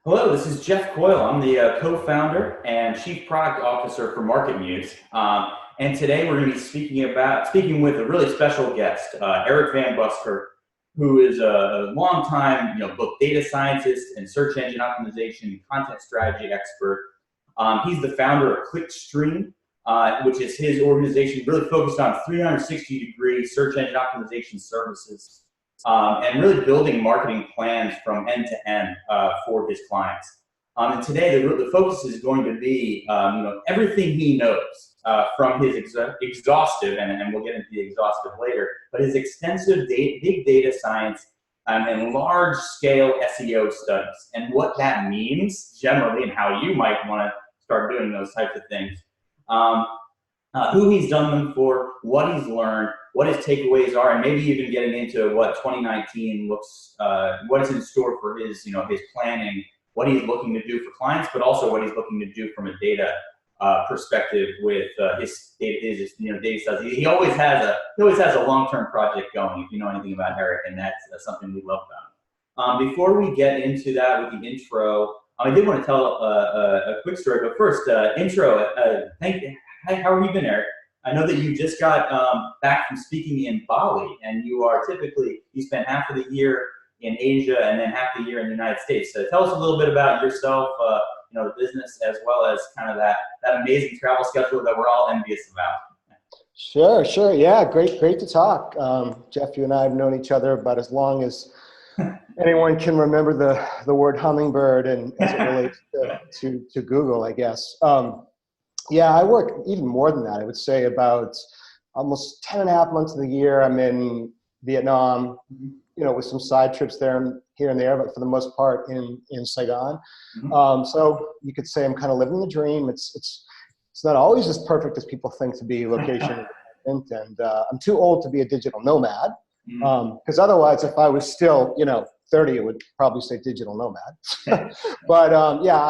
Hello, this is Jeff Coyle. I'm the co-founder and chief product officer for MarketMuse. And today we're going to be speaking with a really special guest, Eric Van Buskirk, who is a longtime, both data scientist and search engine optimization and content strategy expert. He's the founder of Clickstream, which is his organization really focused on 360-degree search engine optimization services. And really building marketing plans from end to end for his clients. And today, the focus is going to be everything he knows from his exhaustive, and we'll get into the exhaustive later, but his extensive big data science and large-scale SEO studies, and what that means generally, and how you might want to start doing those types of things. Who he's done them for, what he's learned, what his takeaways are, and maybe even getting into what 2019 looks, what is in store for his, his planning, what he's looking to do for clients, but also what he's looking to do from a data perspective with his data studies. He always has a long-term project going. If you know anything about Eric, and that's something we love about him. Before we get into that with the intro, I did want to tell a quick story, but first, thank you. Hi, how have you been, Eric? I know that you just got back from speaking in Bali, and you spend half of the year in Asia and then half the year in the United States. So tell us a little bit about yourself, the business, as well as kind of that amazing travel schedule that we're all envious about. Sure. Yeah, great to talk. Jeff, you and I have known each other about as long as anyone can remember the word hummingbird, and as it relates to Google, I guess. Yeah, I work even more than that. I would say about almost 10 and a half months of the year I'm in Vietnam, with some side trips there here and there, but for the most part in Saigon. So you could say I'm kind of living the dream. It's not always as perfect as people think to be location independent, and I'm too old to be a digital nomad, because otherwise, if I was still 30, it would probably say digital nomad. But yeah,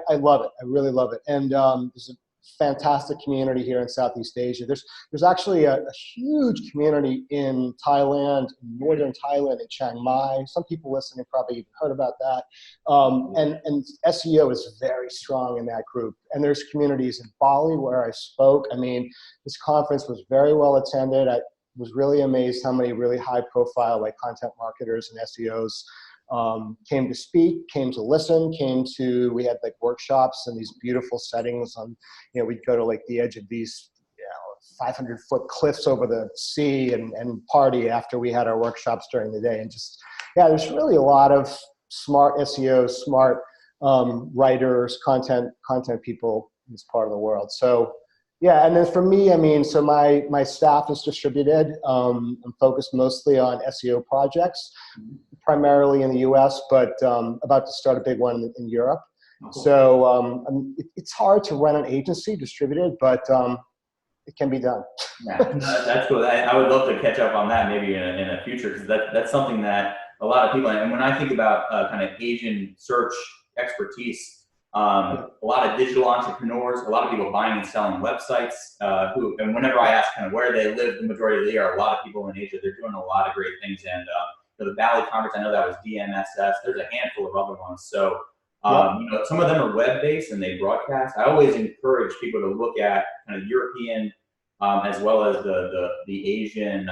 I love it. I really love it. And there's a fantastic community here in Southeast Asia. There's actually a huge community in Thailand, northern Thailand, in Chiang Mai. Some people listening probably even heard about that. And SEO is very strong in that group. And there's communities in Bali where I spoke. I mean, this conference was very well attended. I was really amazed how many really high profile content marketers and SEOs came to speak, came to listen, we had workshops in these beautiful settings on, we'd go to the edge of these 500-foot cliffs over the sea and party after we had our workshops during the day. And just, yeah, there's really a lot of smart SEOs, smart writers, content people in this part of the world. So yeah, and then for me, so my staff is distributed. I'm focused mostly on SEO projects, primarily in the US, but about to start a big one in Europe. So it's hard to run an agency distributed, but it can be done. Yeah, that's cool. I would love to catch up on that maybe in a future, because that's something that a lot of people, and when I think about kind of Asian search expertise, a lot of digital entrepreneurs, a lot of people buying and selling websites, and whenever I ask kind of where they live, the majority of the year, a lot of people in Asia, they're doing a lot of great things. And the Valley Conference, I know that was DMSS. There's a handful of other ones. So, some of them are web-based and they broadcast. I always encourage people to look at kind of European as well as the Asian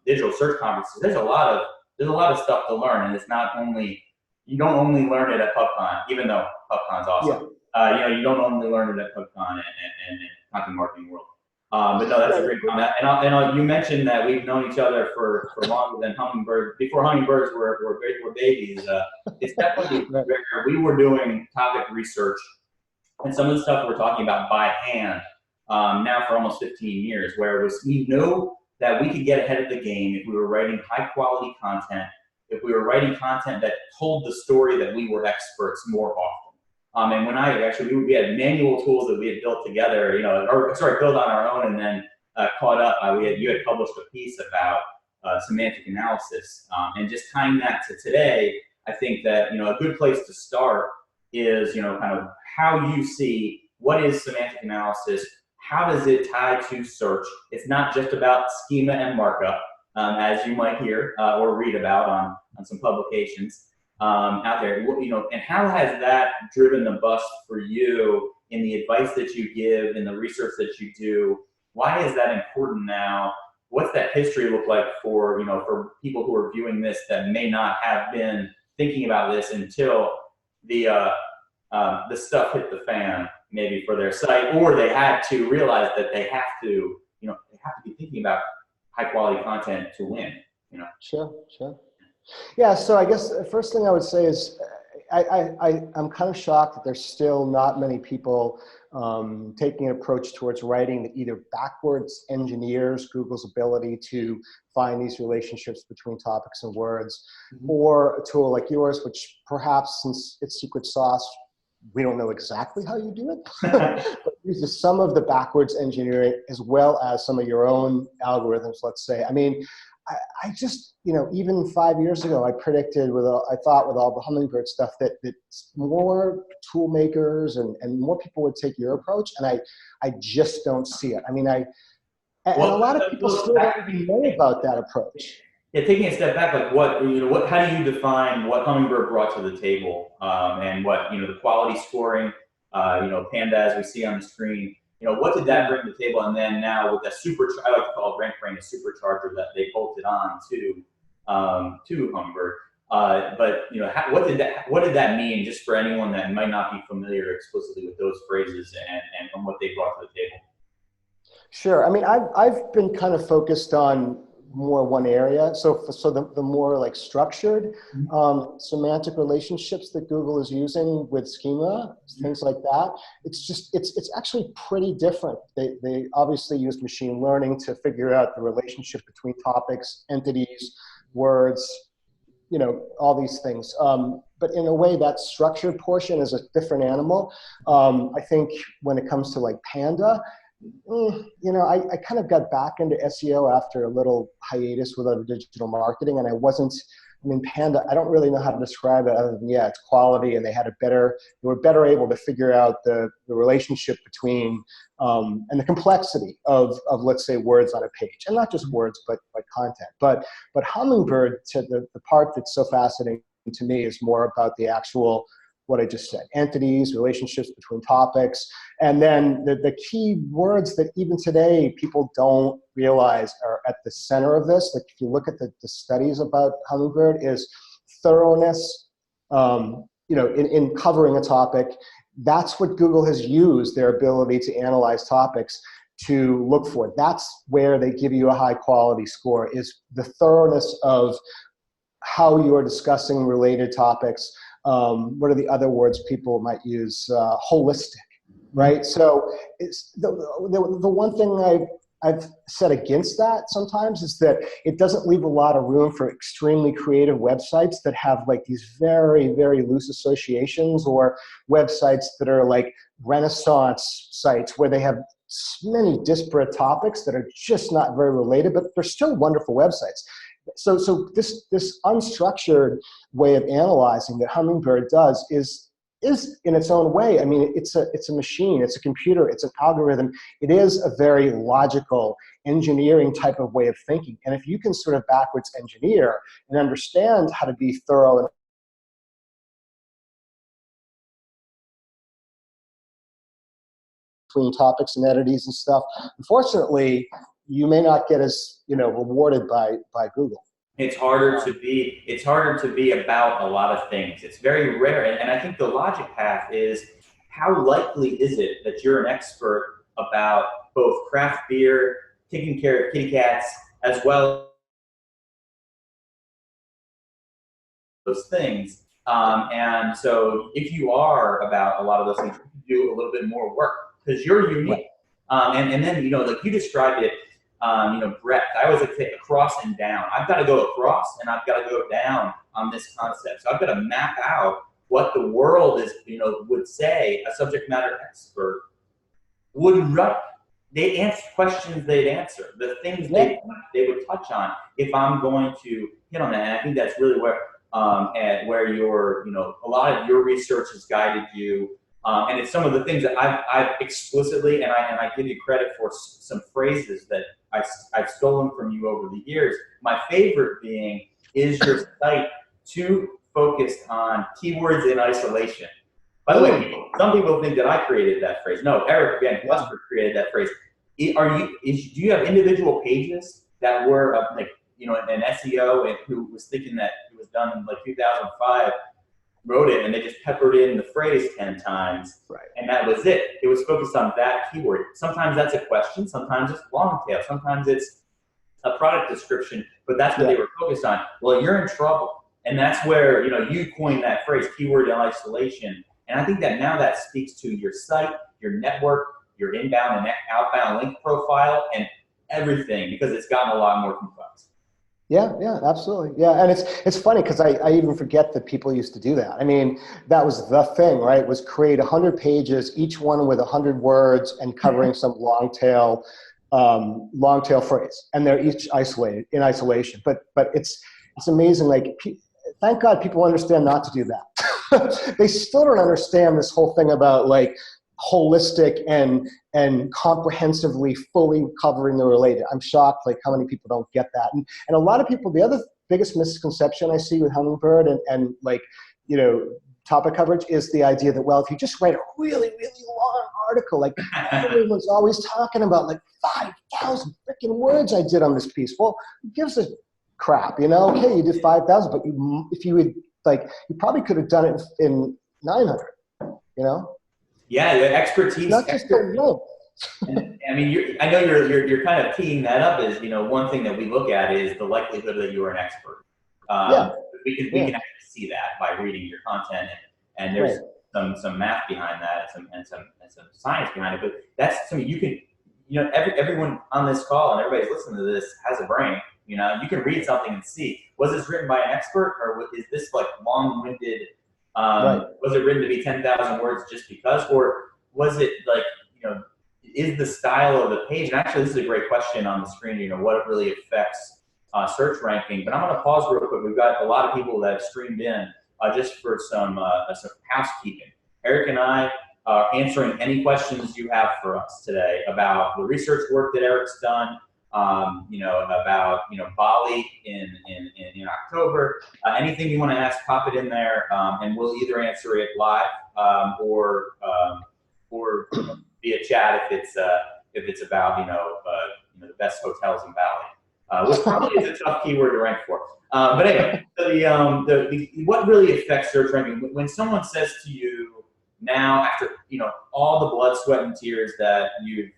digital search conferences. There's a lot of stuff to learn, and it's not only, you don't only learn it at PubCon, even though PubCon's awesome. Yeah. You don't only learn it at PubCon and content marketing world. But no, that's a great comment. And you mentioned that we've known each other for longer than hummingbirds. Before hummingbirds were babies. It's definitely where we were doing topic research, and some of the stuff we're talking about by hand now for almost 15 years, where it was, we know that we could get ahead of the game if we were writing high quality content, if we were writing content that told the story that we were experts more often. And when we had manual tools that we had built together, built on our own, and then caught up. You had published a piece about semantic analysis, and just tying that to today. I think that a good place to start is kind of how you see what is semantic analysis, how does it tie to search. It's not just about schema and markup, as you might hear or read about on some publications. out there. And how has that driven the bus for you in the advice that you give, in the research that you do? Why is that important now? What's that history look like for for people who are viewing this that may not have been thinking about this until the stuff hit the fan, maybe for their site, or they had to realize that they have to be thinking about high quality content to win. Sure, sure. Yeah, so I guess the first thing I would say is I'm kind of shocked that there's still not many people taking an approach towards writing that either backwards engineers Google's ability to find these relationships between topics and words, or a tool like yours, which perhaps, since it's secret sauce, we don't know exactly how you do it, but uses some of the backwards engineering as well as some of your own algorithms, let's say. I mean, I just, even 5 years ago, I predicted I thought with all the Hummingbird stuff that more tool makers and more people would take your approach, and I just don't see it. I mean, and a lot of people still don't even know about that approach. Yeah, taking a step back, like how do you define what Hummingbird brought to the table, and what, the quality scoring, Panda as we see on the screen, what did that bring to the table? And then now with the I like to call it RankBrain a supercharger that they bolted on to Hummingbird. But what did that mean, just for anyone that might not be familiar explicitly with those phrases and what they brought to the table? Sure. I mean, I've been kind of focused on more one area. So the more like structured semantic relationships that Google is using with schema, things like that, it's actually pretty different. They obviously used machine learning to figure out the relationship between topics, entities, words, all these things. But in a way, that structured portion is a different animal. I think when it comes to like Panda, I kind of got back into SEO after a little hiatus with other digital marketing, and Panda, I don't really know how to describe it other than, it's quality, and they were better able to figure out the relationship between, and the complexity of let's say, words on a page, and not just words, but content. But Hummingbird, to the part that's so fascinating to me, is more about the actual, what I just said, entities, relationships between topics, and then the key words that even today people don't realize are at the center of this. Like if you look at the studies about Hummingbird, is thoroughness, in covering a topic. That's what Google has used their ability to analyze topics to look for. That's where they give you a high quality score, is the thoroughness of how you are discussing related topics. What are the other words people might use? Holistic, right? So it's the one thing I've said against that sometimes is that it doesn't leave a lot of room for extremely creative websites that have like these very, very loose associations, or websites that are like Renaissance sites where they have many disparate topics that are just not very related, but they're still wonderful websites. So this unstructured way of analyzing that Hummingbird does is in its own way. I mean, it's a machine, it's a computer, it's an algorithm. It is a very logical engineering type of way of thinking. And if you can sort of backwards engineer and understand how to be thorough and between topics and entities and stuff, unfortunately, you may not get as rewarded by Google. It's harder to be about a lot of things. It's very rare, and I think the logic path is, how likely is it that you're an expert about both craft beer, taking care of kitty cats, as well as those things. And so if you are about a lot of those things, you do a little bit more work because you're unique. And then, like you described it, breadth. I always like to say across and down. I've got to go across and I've got to go down on this concept. So I've got to map out what the world is, would say a subject matter expert would write. They answer questions they'd answer, the things they would touch on if I'm going to hit on that. And I think that's really where your, a lot of your research has guided you. And it's some of the things that I've explicitly, and I give you credit for some phrases that I've stolen from you over the years. My favorite being is your site to focused on keywords in isolation. By the way, some people think that I created that phrase. No, Eric Van Buskirk created that phrase. Do you have individual pages that were like, an SEO and who was thinking that it was done in like 2005, wrote it and they just peppered in the phrase 10 times, and that was it. It was focused on that keyword. Sometimes that's a question, sometimes it's long tail, sometimes it's a product description, but that's what they were focused on. Well, you're in trouble. And that's where, you coined that phrase, keyword in isolation. And I think that now that speaks to your site, your network, your inbound and outbound link profile, and everything, because it's gotten a lot more complex. Yeah, absolutely. Yeah, and it's funny because I even forget that people used to do that. I mean, that was the thing, right? Was create 100 pages, each one with 100 words and covering some long tail phrase, and they're each isolated in isolation. But it's amazing. Like, thank God people understand not to do that. They still don't understand this whole thing about like holistic and comprehensively fully covering the related. I'm shocked like how many people don't get that. And a lot of people, the other biggest misconception I see with Hummingbird and like, topic coverage is the idea that, well, if you just write a really, really long article, like everyone's always talking about like 5,000 freaking words I did on this piece. Well, who gives a crap, Okay, you did 5,000, but if you would like, you probably could have done it in 900, Yeah, the expertise. Not just the note. I mean, I know you're kind of teeing that up as, one thing that we look at is the likelihood that you are an expert. We can actually see that by reading your content, and there's some math behind that and some science behind it. But that's something you can, everyone on this call and everybody's listening to this has a brain. You can read something and see, was this written by an expert, or is this like long-winded? Was it written to be 10,000 words just because, or was it like, is the style of the page? And actually, this is a great question on the screen. What really affects search ranking? But I'm going to pause real quick. We've got a lot of people that have streamed in just for some housekeeping. Eric and I are answering any questions you have for us today about the research work that Eric's done. About Bali in October. Anything you want to ask, pop it in there, and we'll either answer it live or via chat if it's about the best hotels in Bali, which probably is a tough keyword to rank for. But anyway, what really affects search ranking when someone says to you now, after all the blood, sweat, and tears that you've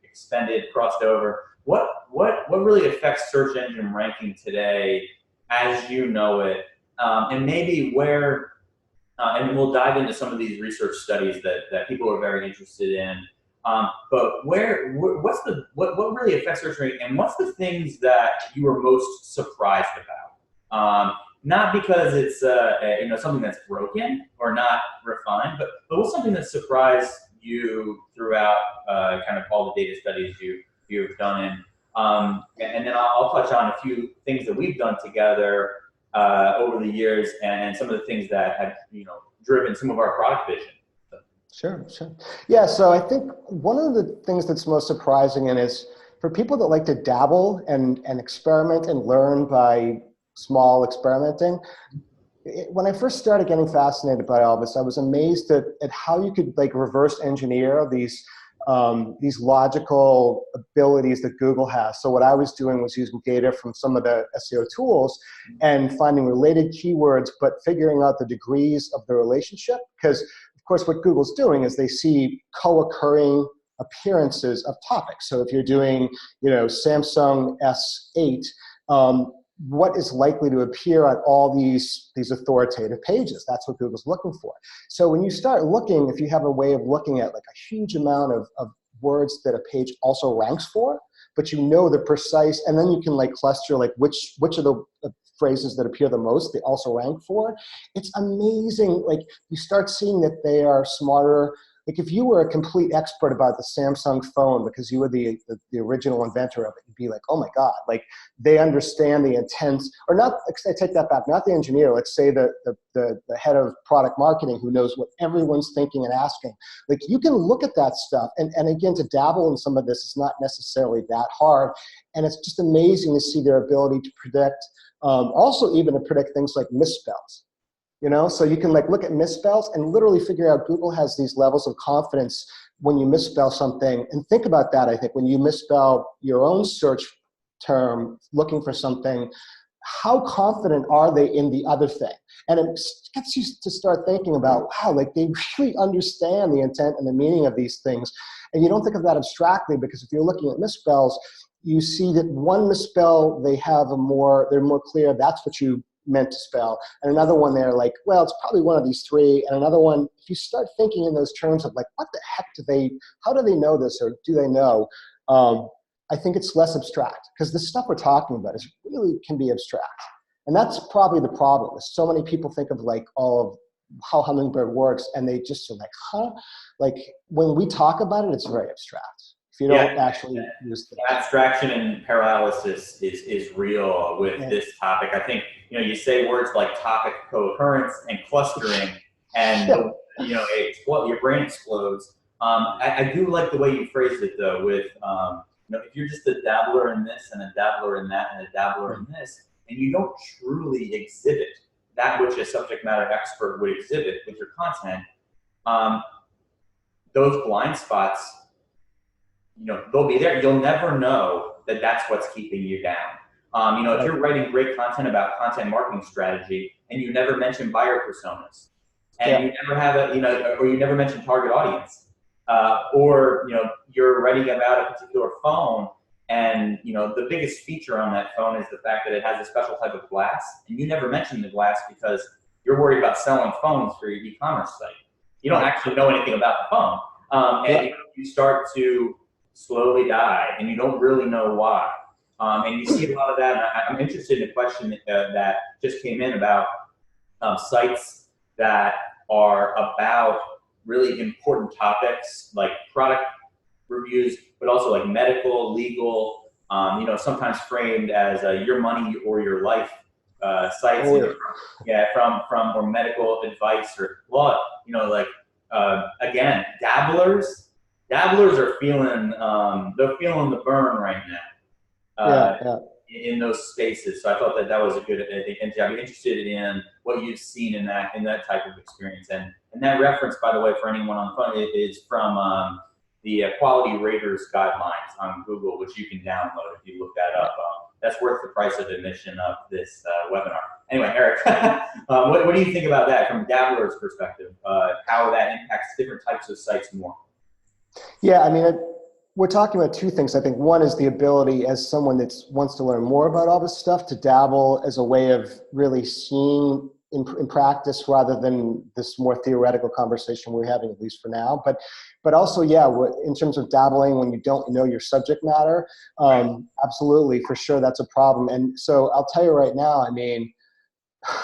expended, crossed over. What really affects search engine ranking today as you know it, and maybe where, and we'll dive into some of these research studies that people are very interested in, but what really affects search ranking, and what's the things that you were most surprised about? Not because it's something that's broken or not refined, but what's something that surprised you throughout kind of all the data studies you've done, and then I'll touch on a few things that we've done together over the years, and some of the things that have driven some of our product vision. Sure. Yeah, so I think one of the things that's most surprising and is for people that like to dabble and experiment and learn by small experimenting. When I first started getting fascinated by all this, I was amazed at how you could like reverse engineer these logical abilities that Google has. So what I was doing was using data from some of the SEO tools and finding related keywords, but figuring out the degrees of the relationship. Because of course what Google's doing is they see co-occurring appearances of topics. So if you're doing, Samsung S8, what is likely to appear on all these authoritative pages? That's what Google's looking for. So when you start looking, if you have a way of looking at like a huge amount of words that a page also ranks for, but the precise, and then you can like cluster like which of the phrases that appear the most they also rank for. It's amazing. Like you start seeing that they are smarter. Like if you were a complete expert about the Samsung phone because you were the original inventor of it, you'd be like, oh my God, like they understand the intent, or not, I take that back, not the engineer, let's say the head of product marketing who knows what everyone's thinking and asking. Like you can look at that stuff, and again, to dabble in some of this is not necessarily that hard, and it's just amazing to see their ability to predict, also even to predict things like misspells. you know? So you can like look at misspells and literally figure out Google has these levels of confidence when you misspell something. And think about that, I think, when you misspell your own search term, looking for something, how confident are they in the other thing? And it gets you to start thinking about, wow, like they really understand the intent and the meaning of these things. And you don't think of that abstractly, because if you're looking at misspells, you see that one misspell, they're more clear, that's what you meant to spell. And another one, they're like, well, it's probably one of these three. And another one, if you start thinking in those terms of like, what the heck how do they know this, or do they know? I think it's less abstract, because the stuff we're talking about really can be abstract. And that's probably the problem. So many people think of like all of how Hummingbird works, and they just are like, huh? Like when we talk about it, it's very abstract. If you don't actually use the abstraction and paralysis is real with this topic. I think, you know, you say words like topic coherence and clustering, and your brain explodes. I do like the way you phrased it though, with you know, if you're just a dabbler in this and a dabbler in that and a dabbler in this, and you don't truly exhibit that which a subject matter expert would exhibit with your content, those blind spots, you know, they'll be there. You'll never know that that's what's keeping you down. You know, if you're writing great content about content marketing strategy and you never mention buyer personas, and you never have or you never mention target audience, or, you know, you're writing about a particular phone, and, you know, the biggest feature on that phone is the fact that it has a special type of glass, and you never mention the glass because you're worried about selling phones for your e-commerce site. You don't actually know anything about the phone, and you start to slowly die, and you don't really know why. And you see a lot of that. And I'm interested in a question that just came in about sites that are about really important topics like product reviews, but also like medical, legal, you know, sometimes framed as your money or your life sites, from or medical advice or law, you know, like again, dabblers are feeling they're feeling the burn right now. In those spaces. So I thought that was a good thing. I'm interested in what you've seen in that type of experience. And that reference, by the way, for anyone on the phone, it is from the Quality Raters Guidelines on Google, which you can download if you look that up. That's worth the price of admission of this webinar. Anyway, Eric, what do you think about that from a dabbler's perspective, how that impacts different types of sites more? Yeah, I mean, we're talking about two things. I think one is the ability, as someone that wants to learn more about all this stuff, to dabble as a way of really seeing in practice, rather than this more theoretical conversation we're having, at least for now. But also, yeah, in terms of dabbling when you don't know your subject matter, absolutely, for sure, that's a problem. And so I'll tell you right now, I mean,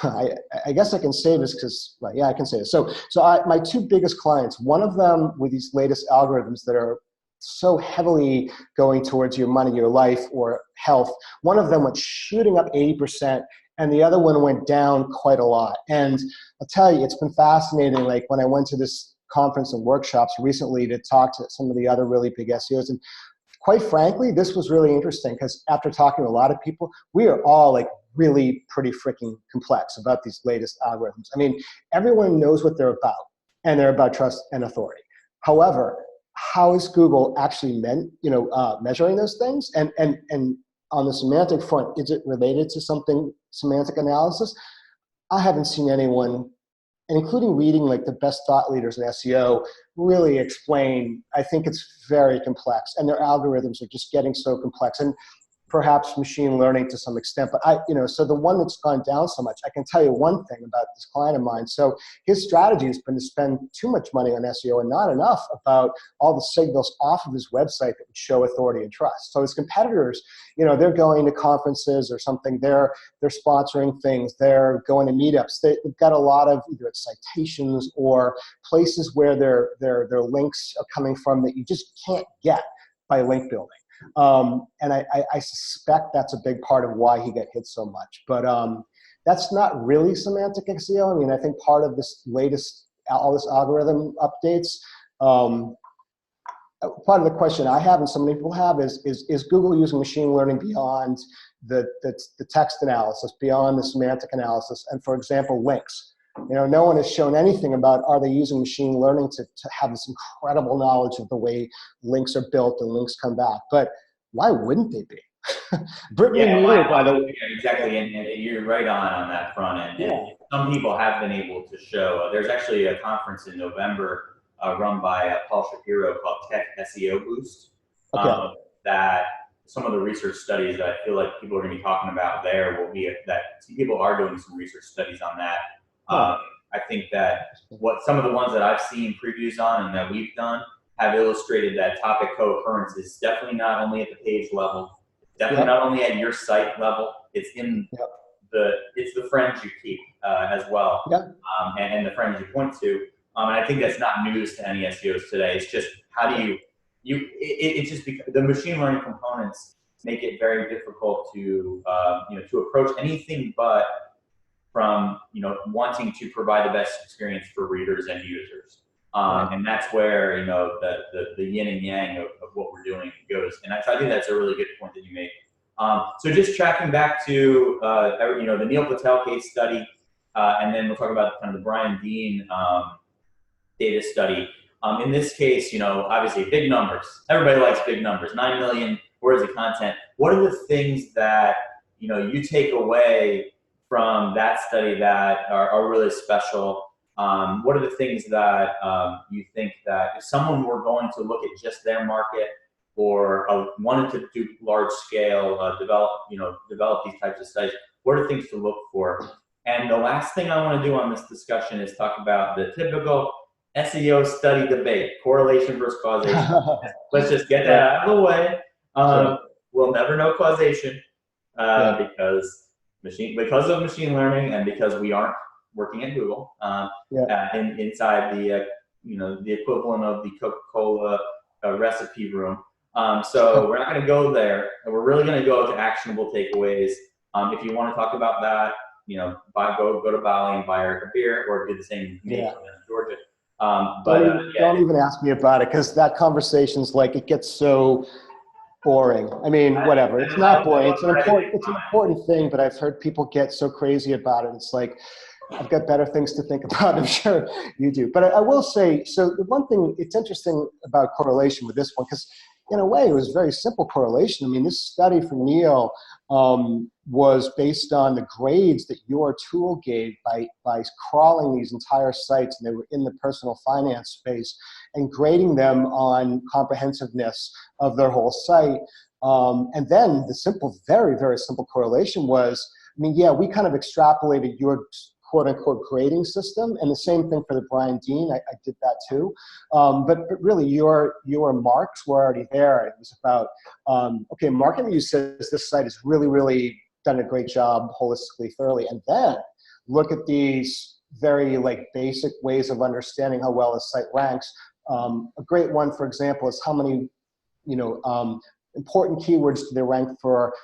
I guess I can say this because, well, yeah, I can say this. So my two biggest clients, one of them with these latest algorithms that are so heavily going towards your money, your life, or health. One of them went shooting up 80%, and the other one went down quite a lot. And I'll tell you, it's been fascinating. Like when I went to this conference and workshops recently to talk to some of the other really big SEOs, and quite frankly, this was really interesting because after talking to a lot of people, we are all like really pretty freaking complex about these latest algorithms. I mean, everyone knows what they're about, and they're about trust and authority. However, how is Google actually measuring those things? And on the semantic front, is it related to something semantic analysis? I haven't seen anyone, including reading like the best thought leaders in SEO, really explain. I think it's very complex, and their algorithms are just getting so complex. And perhaps machine learning to some extent, but so the one that's gone down so much, I can tell you one thing about this client of mine. So his strategy has been to spend too much money on SEO and not enough about all the signals off of his website that would show authority and trust. So his competitors, they're going to conferences or something, they're sponsoring things, they're going to meetups. They've got a lot of either citations or places where their links are coming from that you just can't get by link building. And I suspect that's a big part of why he got hit so much. But that's not really semantic SEO. I mean, I think part of this all this algorithm updates, part of the question I have and so many people have is Google using machine learning beyond the text analysis, beyond the semantic analysis, and for example, links. No one has shown anything about are they using machine learning to have this incredible knowledge of the way links are built and links come back. But why wouldn't they be? Brittany Yeah, Mueller, by the way. yeah, exactly, and you're right on that front. And Yeah. some people have been able to show. There's actually a conference in November run by Paul Shapiro called Tech SEO Boost. Okay. That some of the research studies that I feel like people are going to be talking about there will be that people are doing some research studies on that. I think that what some of the ones that I've seen previews on and that we've done have illustrated that topic co-occurrence is definitely not only at the page level, definitely not only at your site level, it's in it's the friends you keep as well, and the friends you point to. And I think that's not news to any SEOs today. It's just how do it's just because the machine learning components make it very difficult to to approach anything but from wanting to provide the best experience for readers and users. And that's where the yin and yang of what we're doing goes. And I think that's a really good point that you made. So just tracking back to the Neil Patel case study, and then we'll talk about kind of the Brian Dean data study. In this case, obviously big numbers. Everybody likes big numbers. 9 million words of content. What are the things that you take away from that study that are really special? What are the things that you think that if someone were going to look at just their market or wanted to do large scale develop these types of studies, what are things to look for? And the last thing I want to do on this discussion is talk about the typical SEO study debate, correlation versus causation. Let's just get that out of the way. We'll never know causation because of machine learning and because we aren't working at Google inside the the equivalent of the Coca-Cola recipe room. So we're not going to go there. We're really going to go to actionable takeaways. If you want to talk about that, go to Bali and buy Eric a beer, or do the same with me in Georgia. Don't even ask me about it, because that conversation's like, it gets so boring. I mean, whatever. It's not boring. It's an important thing, but I've heard people get so crazy about it. It's like, I've got better things to think about. I'm sure you do. But I will say, so the one thing, it's interesting about correlation with this one, because in a way it was very simple correlation. I mean, this study from Neil was based on the grades that your tool gave by crawling these entire sites, and they were in the personal finance space, and grading them on comprehensiveness of their whole site. And then the simple, very, very simple correlation was, I mean, yeah, we kind of extrapolated your quote-unquote grading system, and the same thing for the Brian Dean. I did that too. But really, your marks were already there. It was about, okay, MarketMuse says this site has really, really done a great job holistically, thoroughly. And then look at these very basic ways of understanding how well a site ranks. A great one, for example, is how many important keywords do they rank for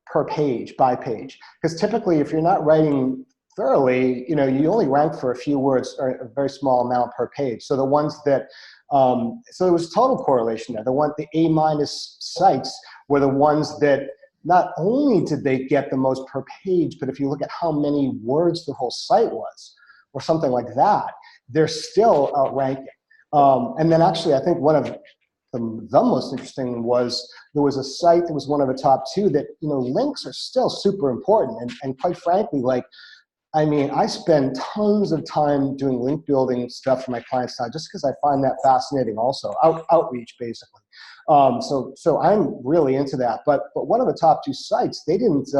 per page, by page. Because typically, if you're not writing thoroughly, you only rank for a few words or a very small amount per page. So the ones that, so it was total correlation there. The A- sites were the ones that not only did they get the most per page, but if you look at how many words the whole site was, or something like that, they're still outranking. And then actually, I think one of the most interesting was there was a site that was one of the top two that, links are still super important. And quite frankly, I mean, I spend tons of time doing link building stuff for my clients now, just because I find that fascinating also, outreach basically. So I'm really into that. But one of the top two sites, they didn't,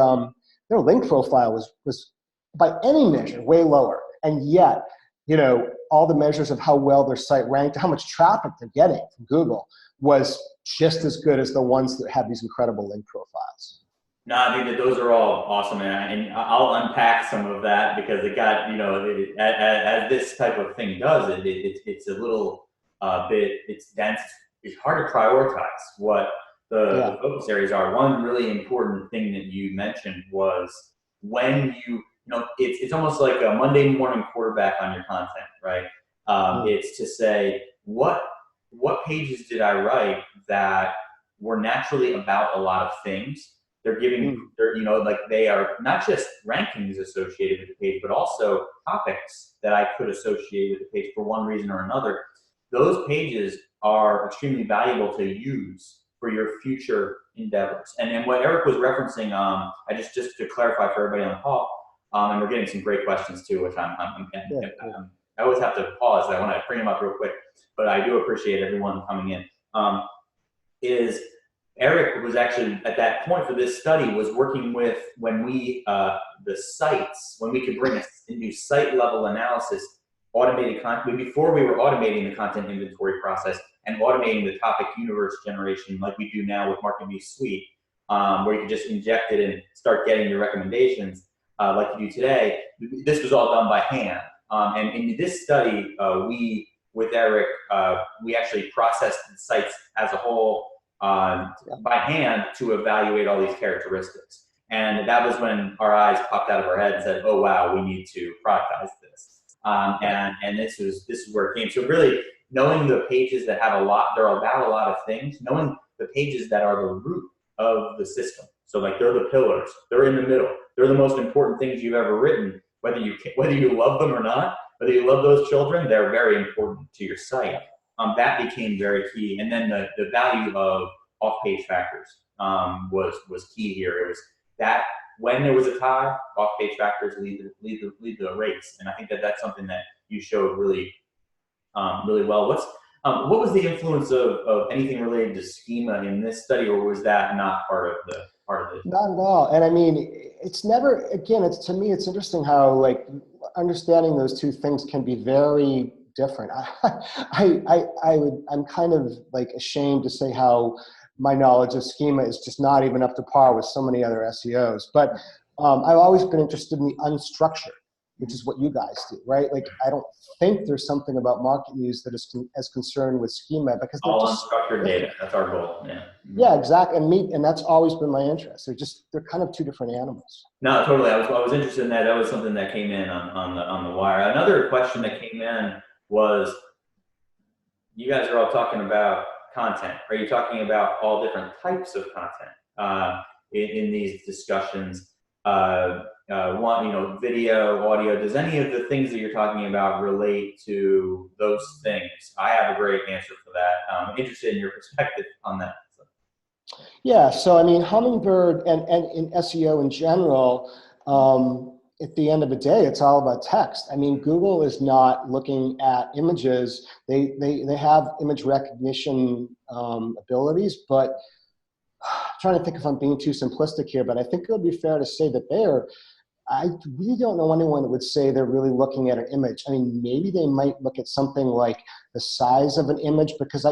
their link profile was by any measure way lower. And yet, all the measures of how well their site ranked, how much traffic they're getting from Google was just as good as the ones that have these incredible link profiles. No, I think that those are all awesome, and I'll unpack some of that because it got, as this type of thing does, it's a little bit, it's dense. It's hard to prioritize what the focus areas are. One really important thing that you mentioned was when it's almost like a Monday morning quarterback on your content, right? It's to say, what pages did I write that were naturally about a lot of things, They're giving, they're, like they are not just rankings associated with the page, but also topics that I could associate with the page for one reason or another. Those pages are extremely valuable to use for your future endeavors. And what Eric was referencing, I just to clarify for everybody on the call, and we're getting some great questions too, which I always have to pause. I want to bring them up real quick, but I do appreciate everyone coming in. Is Eric was actually at that point for this study was working with when we the sites, when we could bring and do site level analysis, automated content before we were automating the content inventory process and automating the topic universe generation like we do now with MarketMuse Suite, where you can just inject it and start getting your recommendations like you do today. This was all done by hand. And in this study, we, with Eric, we actually processed the sites as a whole by hand to evaluate all these characteristics. And that was when our eyes popped out of our head and said, oh, wow, we need to productize this. And this is where it came. So really knowing the pages that have a lot, they're about a lot of things, knowing the pages that are the root of the system. So like they're the pillars, they're in the middle, they're the most important things you've ever written, whether you love them or not, whether you love those children, they're very important to your site. That became very key. And then the value of off-page factors was key here. It was that when there was a tie, off-page factors lead the race. And I think that's something that you showed really well. What was the influence of anything related to schema in this study, or was that not part of the? Not at all. And I mean, it's never, again, to me, it's interesting how like understanding those two things can be very different. I'm kind of like ashamed to say how my knowledge of schema is just not even up to par with so many other SEOs. But I've always been interested in the unstructured, which is what you guys do, right? Like, I don't think there's something about MarketMuse that is as concerned with schema because they're all just unstructured data. That's our goal. Yeah. Yeah, exactly. And that's always been my interest. They're kind of two different animals. No, totally. I was interested in that. That was something that came in on the wire. Another question that came in was, you guys are all talking about content. Are you talking about all different types of content in these discussions? Video, audio. Does any of the things that you're talking about relate to those things? I have a great answer for that. I'm interested in your perspective on that. Yeah, so I mean, Hummingbird and in SEO in general, at the end of the day, it's all about text. I mean, Google is not looking at images. They have image recognition abilities, but I'm trying to think if I'm being too simplistic here, but I think it would be fair to say that I really don't know anyone that would say they're really looking at an image. I mean, maybe they might look at something like the size of an image, because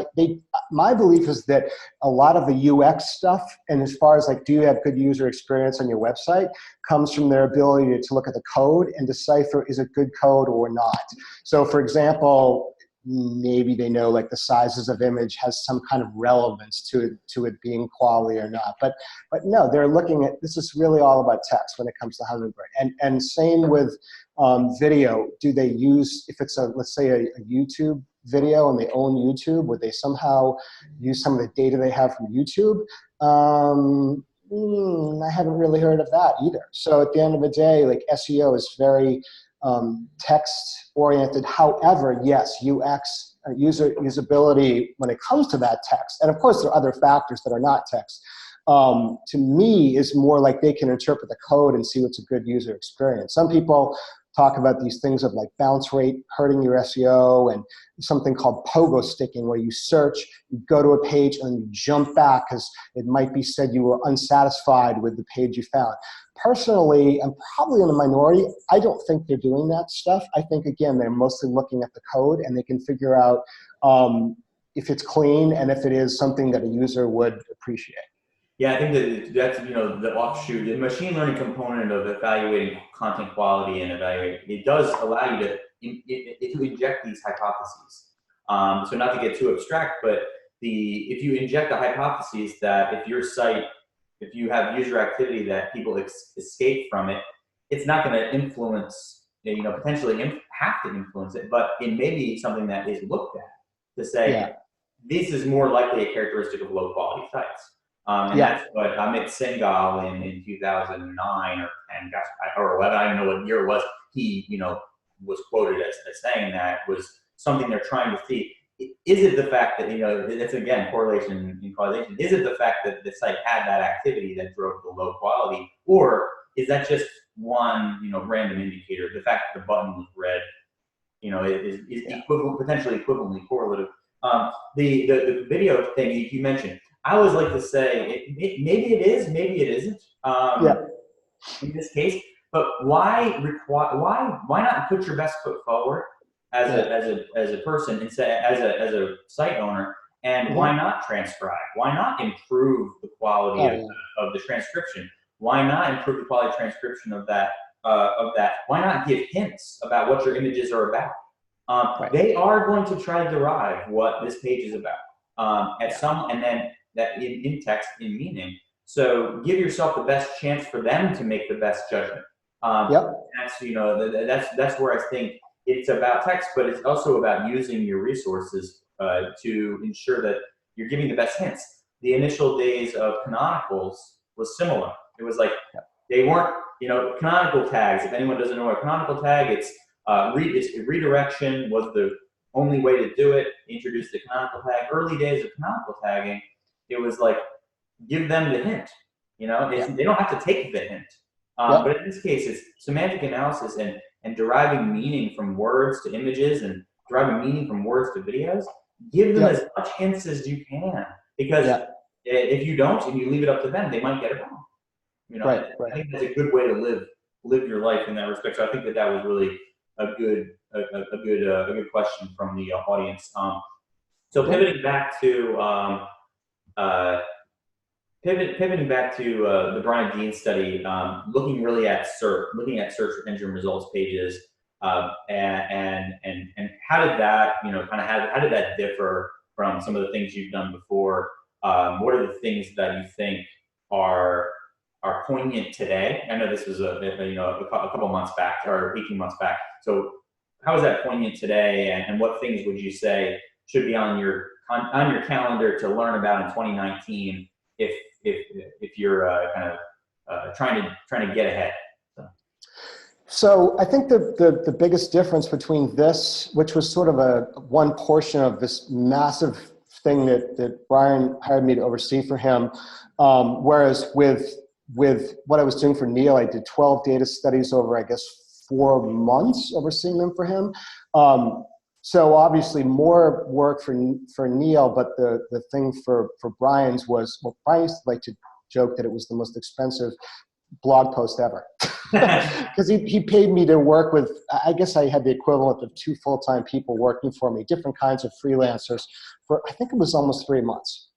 my belief is that a lot of the UX stuff, and as far as like, do you have good user experience on your website, comes from their ability to look at the code and decipher, is it good code or not? So for example, maybe they know like the sizes of image has some kind of relevance to it being quality or not. But no, they're looking at, this is really all about text when it comes to Hummingbird. And same with video. Do they use, if it's let's say a YouTube video and they own YouTube, would they somehow use some of the data they have from YouTube? I haven't really heard of that either. So at the end of the day, like SEO is very text oriented. However, yes, UX, usability when it comes to that text, and of course there are other factors that are not text, to me is more like they can interpret the code and see what's a good user experience. Some people talk about these things of like bounce rate hurting your SEO, and something called pogo sticking, where you search, you go to a page and you jump back because it might be said you were unsatisfied with the page you found. Personally, I'm probably in the minority. I don't think they're doing that stuff. I think, again, they're mostly looking at the code and they can figure out if it's clean and if it is something that a user would appreciate. Yeah, I think that's the offshoot, the machine learning component of evaluating content quality and it does allow you to inject these hypotheses. So not to get too abstract, but if you inject the hypotheses that if your site, if you have user activity that people escape from it, it's not going to influence, potentially have to influence it, but it may be something that is looked at to say, this is more likely a characteristic of low quality sites. And that's what Amit Singhal in 2009 or 10, gosh, or 11, I don't know what year it was. He, was quoted as saying that was something they're trying to see. Is it the fact that, it's again, correlation and causation. Is it the fact that the site had that activity that drove the low quality, or is that just one, random indicator? The fact that the button was red, is potentially equivalently correlative. The video thing you mentioned, I always like to say maybe it is, maybe it isn't. In this case, but why not put your best foot forward as a person and say as a site owner, and why not transcribe? Why not improve the quality of the transcription? Why not improve the quality of transcription of that? Why not give hints about what your images are about? They are going to try to derive what this page is about and then that in text, in meaning. So give yourself the best chance for them to make the best judgment. That's where I think it's about text, but it's also about using your resources to ensure that you're giving the best hints. The initial days of canonicals was similar. It was like they weren't, canonical tags. If anyone doesn't know what a canonical tag, it's redirection was the only way to do it. Introduce the canonical tag. Early days of canonical tagging, it was like give them the hint. They don't have to take the hint. But in this case, it's semantic analysis and deriving meaning from words to images and deriving meaning from words to videos. Give them as much hints as you can, because if you don't and you leave it up to them, they might get it wrong. I think that's a good way to live your life in that respect. So I think that was really a good question from the audience. So pivoting back to the Brian Dean study, looking really at looking at search engine results pages, and how did that, how did that differ from some of the things you've done before? What are the things that you think are poignant today? I know this was a couple months back or 18 months back. So how is that poignant today, and what things would you say should be on your calendar to learn about in 2019 if you're trying to get ahead? So I think the biggest difference between this, which was sort of one portion of this massive thing that Brian hired me to oversee for him, whereas with what I was doing for Neil, I did 12 data studies over, I guess, 4 months overseeing them for him. So obviously more work for Neil, but the thing for Brian's was, well, Brian used to like to joke that it was the most expensive blog post ever. Because he paid me to work with, I guess I had the equivalent of 2 full-time people working for me, different kinds of freelancers, for I think it was almost 3 months,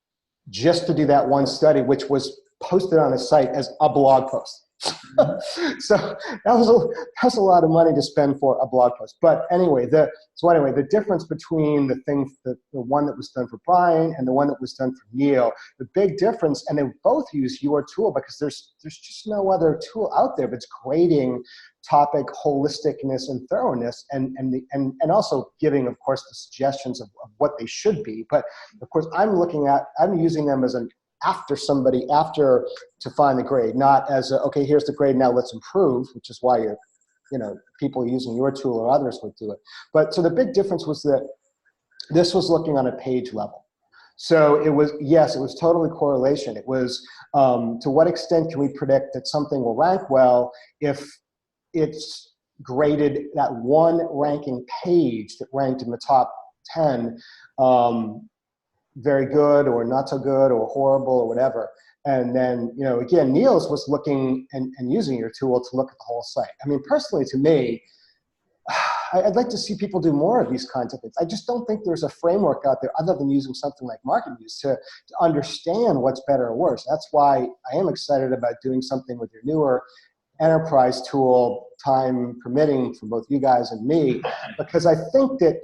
just to do that one study, which was posted on his site as a blog post. So that was a lot of money to spend for a blog post. But anyway, the difference between the one that was done for Brian and the one that was done for Neil, the big difference, and they both use your tool because there's just no other tool out there that's grading topic holisticness and thoroughness, and also giving, of course, the suggestions of what they should be. But of course, I'm using them as an after to find the grade, not as okay, here's the grade, now let's improve, which is why people using your tool or others would do it. But so the big difference was that this was looking on a page level. So it was totally correlation. It was to what extent can we predict that something will rank well if it's graded that one ranking page that ranked in the top 10, very good or not so good or horrible or whatever. And then, again, Niels was looking and using your tool to look at the whole site. I mean, personally, to me, I'd like to see people do more of these kinds of things. I just don't think there's a framework out there other than using something like MarketMuse to understand what's better or worse. That's why I am excited about doing something with your newer enterprise tool, time permitting for both you guys and me, because I think that,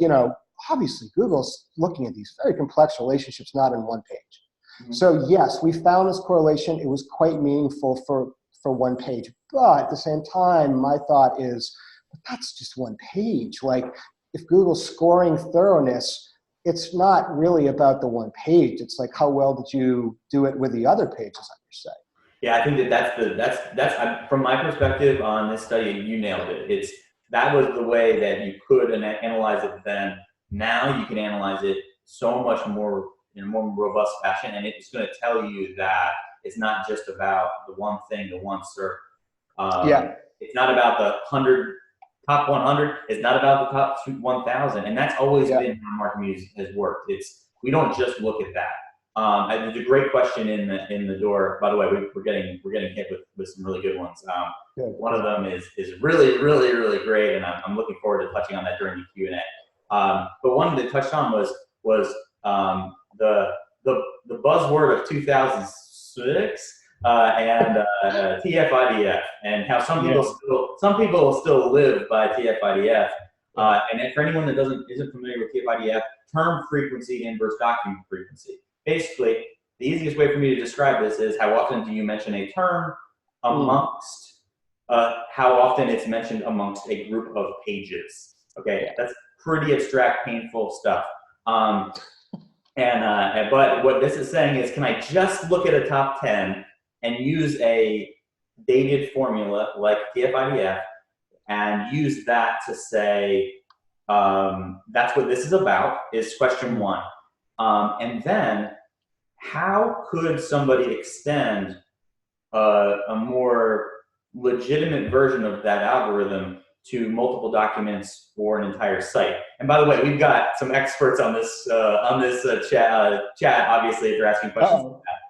obviously Google's looking at these very complex relationships, not in one page. Mm-hmm. So yes, we found this correlation. It was quite meaningful for one page. But at the same time, my thought is, but that's just one page. Like if Google's scoring thoroughness it's not really about the one page. It's like, how well did you do it with the other pages on your site? Yeah, I think that's from my perspective on this study, you nailed it. That was the way that you could analyze it then. Now you can analyze it so much more in a more robust fashion, and it's going to tell you that it's not just about the one thing, the one search. Yeah. It's not about the top 100. It's not about the top 1,000, and that's always been how MarketMuse has worked. We don't just look at that. There's a great question in the door. By the way, we're getting hit with some really good ones. One of them is really, really, really great, and I'm looking forward to touching on that during the Q&A. But one that touched on was the buzzword of 2006 and TF-IDF, and how some people still live by TF-IDF. And for anyone that isn't familiar with TF-IDF, term frequency inverse document frequency. Basically, the easiest way for me to describe this is how often do you mention a term amongst, how often it's mentioned amongst a group of pages. Okay, that's pretty abstract, painful stuff. But what this is saying is, can I just look at a top 10 and use a dated formula like TF-IDF and use that to say, that's what this is about, is question one. And then, how could somebody extend a more legitimate version of that algorithm to multiple documents or an entire site? And by the way, we've got some experts on this chat. Obviously, if you're asking questions like that.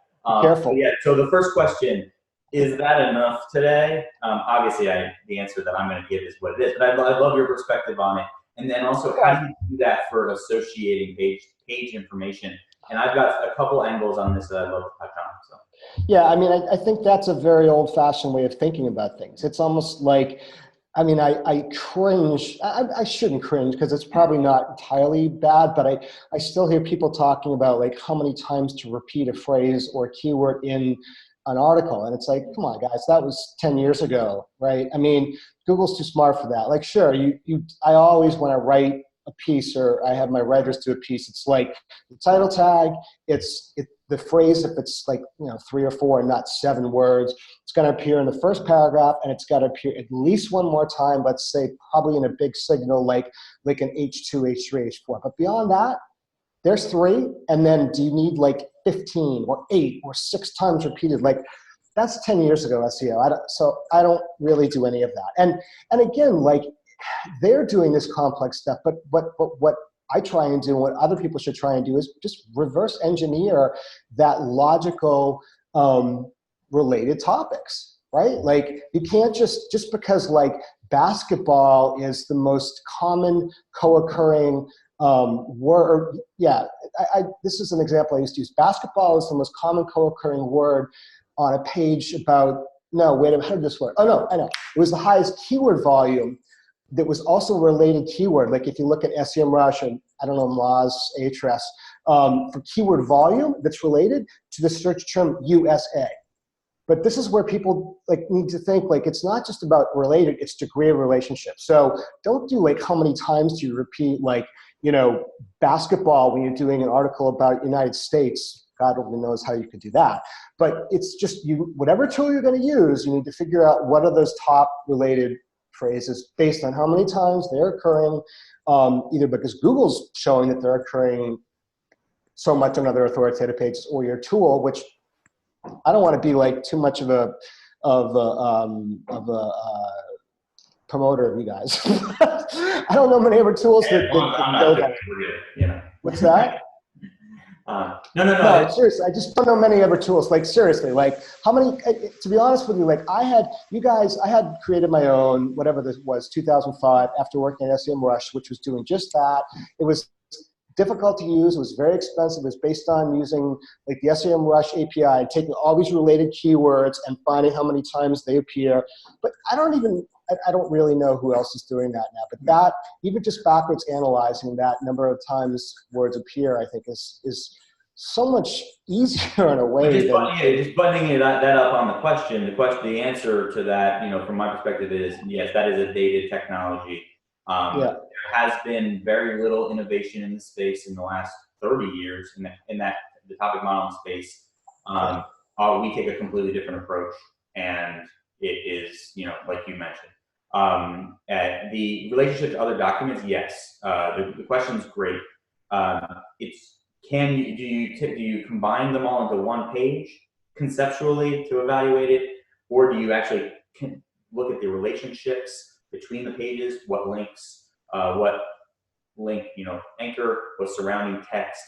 Careful. Yeah. So the first question: is that enough today? Obviously, the answer that I'm going to give is what it is. But I love your perspective on it. And then also, how do you do that for associating page information? And I've got a couple angles on this that I'd love to touch on. So. Yeah, I mean, I think that's a very old-fashioned way of thinking about things. It's almost like, I mean, I cringe. I shouldn't cringe because it's probably not entirely bad, but I still hear people talking about like how many times to repeat a phrase or a keyword in an article. And it's like, come on, guys, that was 10 years ago, right? I mean, Google's too smart for that. Like, sure, I always, when I write a piece or I have my writers do a piece, it's like the title tag, the phrase, if it's like, 3 or 4 and not 7 words, it's going to appear in the first paragraph, and it's got to appear at least one more time, let's say probably in a big signal like an H2, H3, H4. But beyond that, there's 3, and then do you need like 15 or 8 or 6 times repeated? Like, that's 10 years ago SEO. So I don't really do any of that. And again, like, they're doing this complex stuff, but what I try and do, and what other people should try and do, is just reverse engineer that logical related topics, right? Like, you can't just because like basketball is the most common co-occurring word. Yeah, this is an example I used to use. Basketball is the most common co-occurring word on a page about, no, wait a minute, how did this work? Oh, no, I know. It was the highest keyword volume that was also a related keyword. Like if you look at SEMrush and, I don't know, Moz, Ahrefs, for keyword volume that's related to the search term USA. But this is where people like need to think, like, it's not just about related, it's degree of relationship. So don't do like how many times do you repeat like, basketball when you're doing an article about United States. God only knows how you could do that. But it's just whatever tool you're going to use, you need to figure out what are those top related phrases based on how many times they're occurring, either because Google's showing that they're occurring so much on other authoritative pages, or your tool, which I don't want to be like too much of a promoter of you guys. I don't know many other tools that know that. What's that? No, seriously, I just don't know many other tools. Like, seriously, like, how many, to be honest with you, like, I had created my own, whatever this was, 2005, after working at SEMrush, which was doing just that. It was difficult to use. It was very expensive. It was based on using, like, the SEMrush API and taking all these related keywords and finding how many times they appear. But I don't really know who else is doing that now. But that, even just backwards analyzing that number of times words appear, I think is so much easier in a way. Just buttoning that up on the question. The answer to that, from my perspective, is yes, that is a dated technology. Yeah. There has been very little innovation in the space in the last 30 years in the topic modeling space. We take a completely different approach, and it is, like you mentioned. The relationship to other documents, yes. The question is great. Do you combine them all into one page conceptually to evaluate it, or do you actually look at the relationships between the pages, what links, what link, anchor, what surrounding text?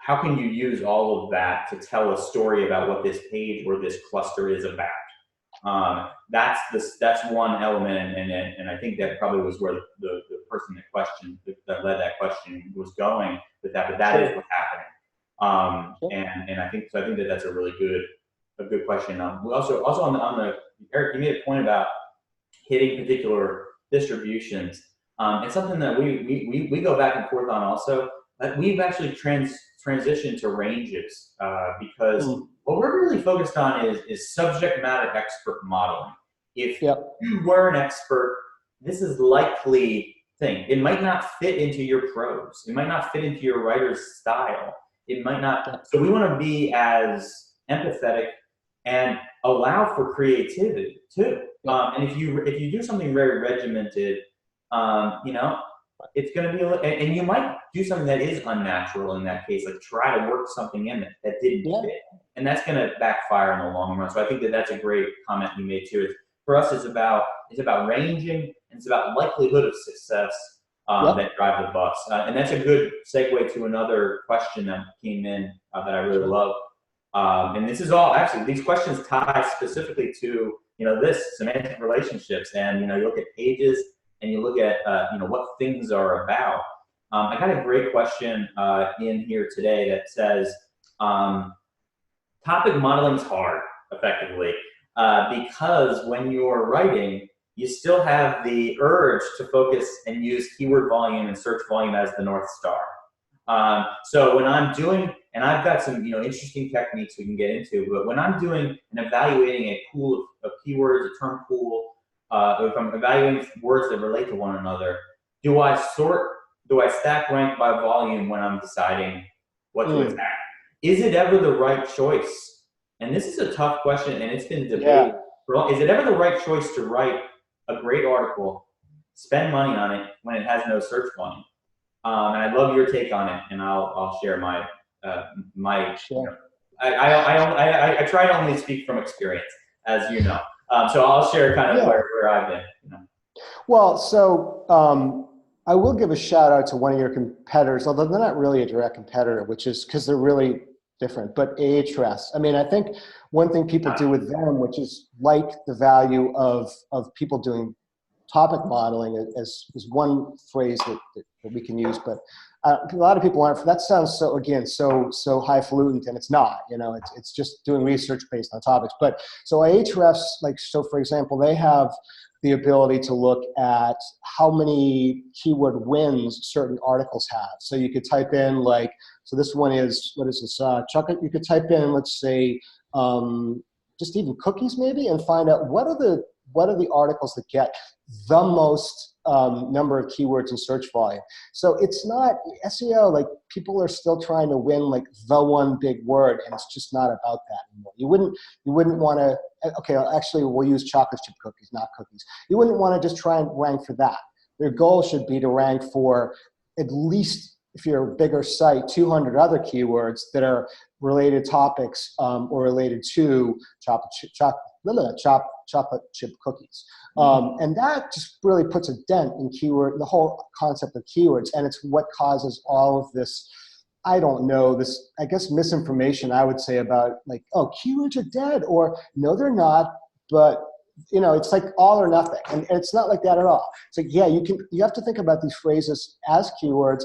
How can you use all of that to tell a story about what this page or this cluster is about? That's one element, and I think that probably was where the person that led that question was going with that. But that is what's happening, and I think so. I think that's a really good question. We also on the Eric, you made a point about hitting particular distributions. It's something that we go back and forth on also. We've actually transitioned to ranges because what we're really focused on is subject matter expert modeling. If you were an expert, this is likely thing. It might not fit into your prose. It might not fit into your writer's style. It might not. So we want to be as empathetic and allow for creativity too. And if you do something very regimented, it's going to be, and you might do something that is unnatural in that case, like try to work something in that didn't fit, and that's going to backfire in the long run. So I think that's a great comment you made too. For us, it's about ranging, and it's about likelihood of success that drive the bus. And that's a good segue to another question that came in that I really love. And this is all actually, these questions tie specifically to this semantic relationships, and you look at pages and you look at what things are about. I got a great question in here today that says topic modeling is hard, effectively, because when you're writing, you still have the urge to focus and use keyword volume and search volume as the North Star. So when I'm doing, and I've got some interesting techniques we can get into, but when I'm doing and evaluating a pool of keywords, a term pool, if I'm evaluating words that relate to one another, do I stack rank by volume when I'm deciding what to attack? Is it ever the right choice? And this is a tough question, and it's been debated. Is it ever the right choice to write a great article, spend money on it when it has no search volume? And I'd love your take on it, and I'll share my I try to only speak from experience, as you know. So I'll share kind of where I've been. Well, so I will give a shout out to one of your competitors, although they're not really a direct competitor, which is because they're really different, but Ahrefs. I mean, I think one thing people do with them, which is like the value of people doing topic modeling is one phrase that we can use, but a lot of people aren't. That sounds so highfalutin, and it's not. It's just doing research based on topics. But so Ahrefs, for example, they have the ability to look at how many keyword wins certain articles have. So you could type in so this one is, what is this, chocolate? You could type in, let's say, just even cookies maybe, and find out what are the articles that get the most number of keywords in search volume. So it's not SEO, people are still trying to win the one big word, and it's just not about that anymore. You wouldn't want to, okay, actually we'll use chocolate chip cookies, not cookies. You wouldn't want to just try and rank for that. Your goal should be to rank for at least, if you're a bigger site, 200 other keywords that are related topics or related to chocolate chip cookies. And that just really puts a dent in the whole concept of keywords, and it's what causes all of this, I don't know, this, I guess, misinformation, I would say, about keywords are dead, or no, they're not, but it's like all or nothing, and it's not like that at all. It's like, you have to think about these phrases as keywords,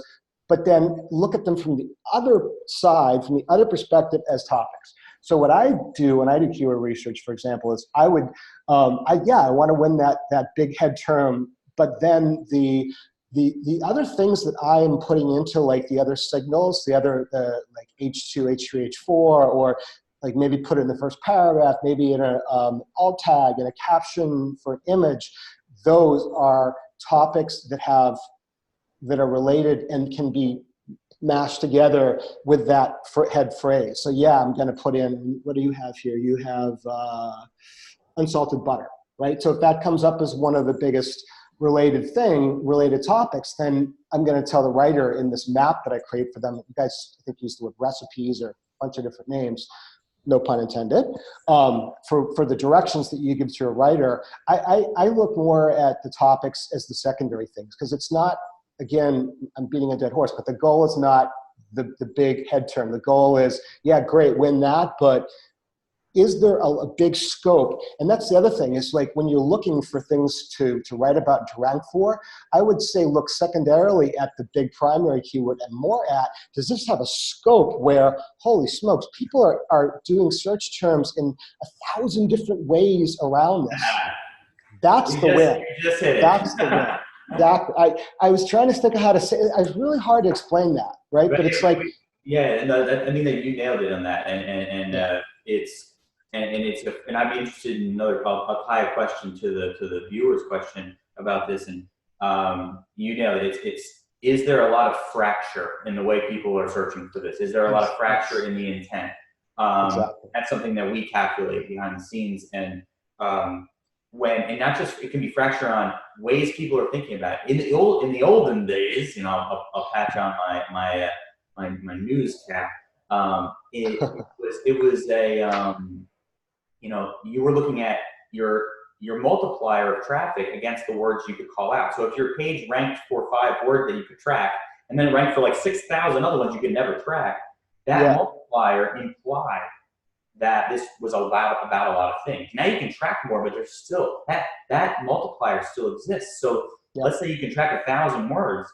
but then look at them from the other side, from the other perspective, as topics. So what I do when I do keyword research, for example, is I would, I want to win that big head term, but then the other things that I am putting into the other signals, the other H2, H3, H4, or maybe put it in the first paragraph, maybe in an alt tag, in a caption for an image, those are topics that are related and can be mashed together with that head phrase. So yeah, I'm going to put in, what do you have here? You have unsalted butter, right? So if that comes up as one of the biggest related topics, then I'm going to tell the writer in this map that I create for them. You guys, I think, use the word recipes or a bunch of different names, no pun intended, for the directions that you give to your writer. I look more at the topics as the secondary things, because it's not, again, I'm beating a dead horse, but the goal is not the big head term. The goal is, yeah, great, win that, but is there a big scope? And that's the other thing, is like when you're looking for things to write about and to rank for, I would say look secondarily at the big primary keyword and more at, does this have a scope where, holy smokes, people are doing search terms in 1,000 different ways around this. That's the win. You just hit it. That's the win. Exactly. I was trying to think of how to say it. It's really hard to explain that, right? But it's like, yeah, no, I mean that you nailed it on that, and I'd be interested in another. I'll tie a question to the viewer's question about this, and you nailed it. Is there a lot of fracture in the way people are searching for this? Is there a lot of fracture in the intent? Exactly. That's something that we calculate behind the scenes, and and not just, it can be fracture on ways people are thinking about it. In the olden days, I'll patch on my news cap. It was a you were looking at your multiplier of traffic against the words you could call out. So if your page ranked for 5 words that you could track, and then ranked for like 6,000 other ones you could never track, that multiplier implied that this was about a lot of things. Now you can track more, but there's still that multiplier still exists. So let's say you can track 1,000 words,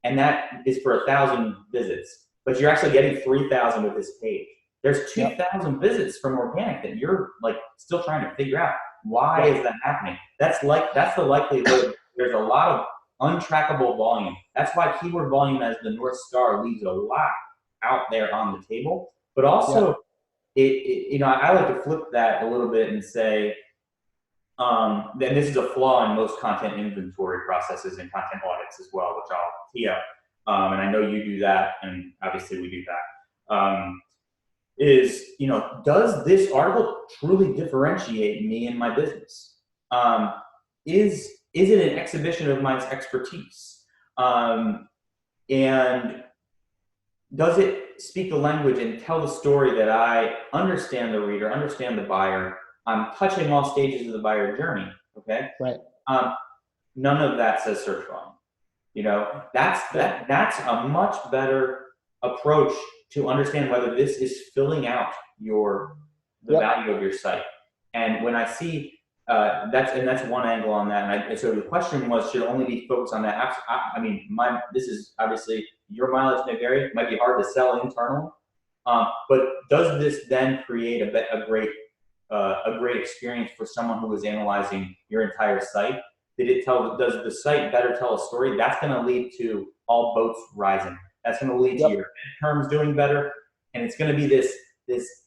and that is for 1,000 visits, but you're actually getting 3,000 with this page. There's 2,000 visits from organic that you're like still trying to figure out. Why is that happening? That's the likelihood. There's a lot of untrackable volume. That's why keyword volume as the North Star leaves a lot out there on the table. But also, I like to flip that a little bit and say, then this is a flaw in most content inventory processes and content audits as well, which I'll tee up. And I know you do that, and obviously we do that. Does this article truly differentiate me in my business? Is it an exhibition of my expertise? And does it speak the language and tell the story that I understand the reader, understand the buyer? I'm touching all stages of the buyer journey. Okay. Right. None of that says search volume. That's a much better approach to understand whether this is filling out the value of your site. And when I see that's one angle on that. And so the question was, should only be focused on that. This is obviously, your mileage may vary. It might be hard to sell internal, but does this then create a great experience for someone who is analyzing your entire site? Does the site better tell a story? That's going to lead to all boats rising. That's going to lead to your terms doing better, and it's going to be this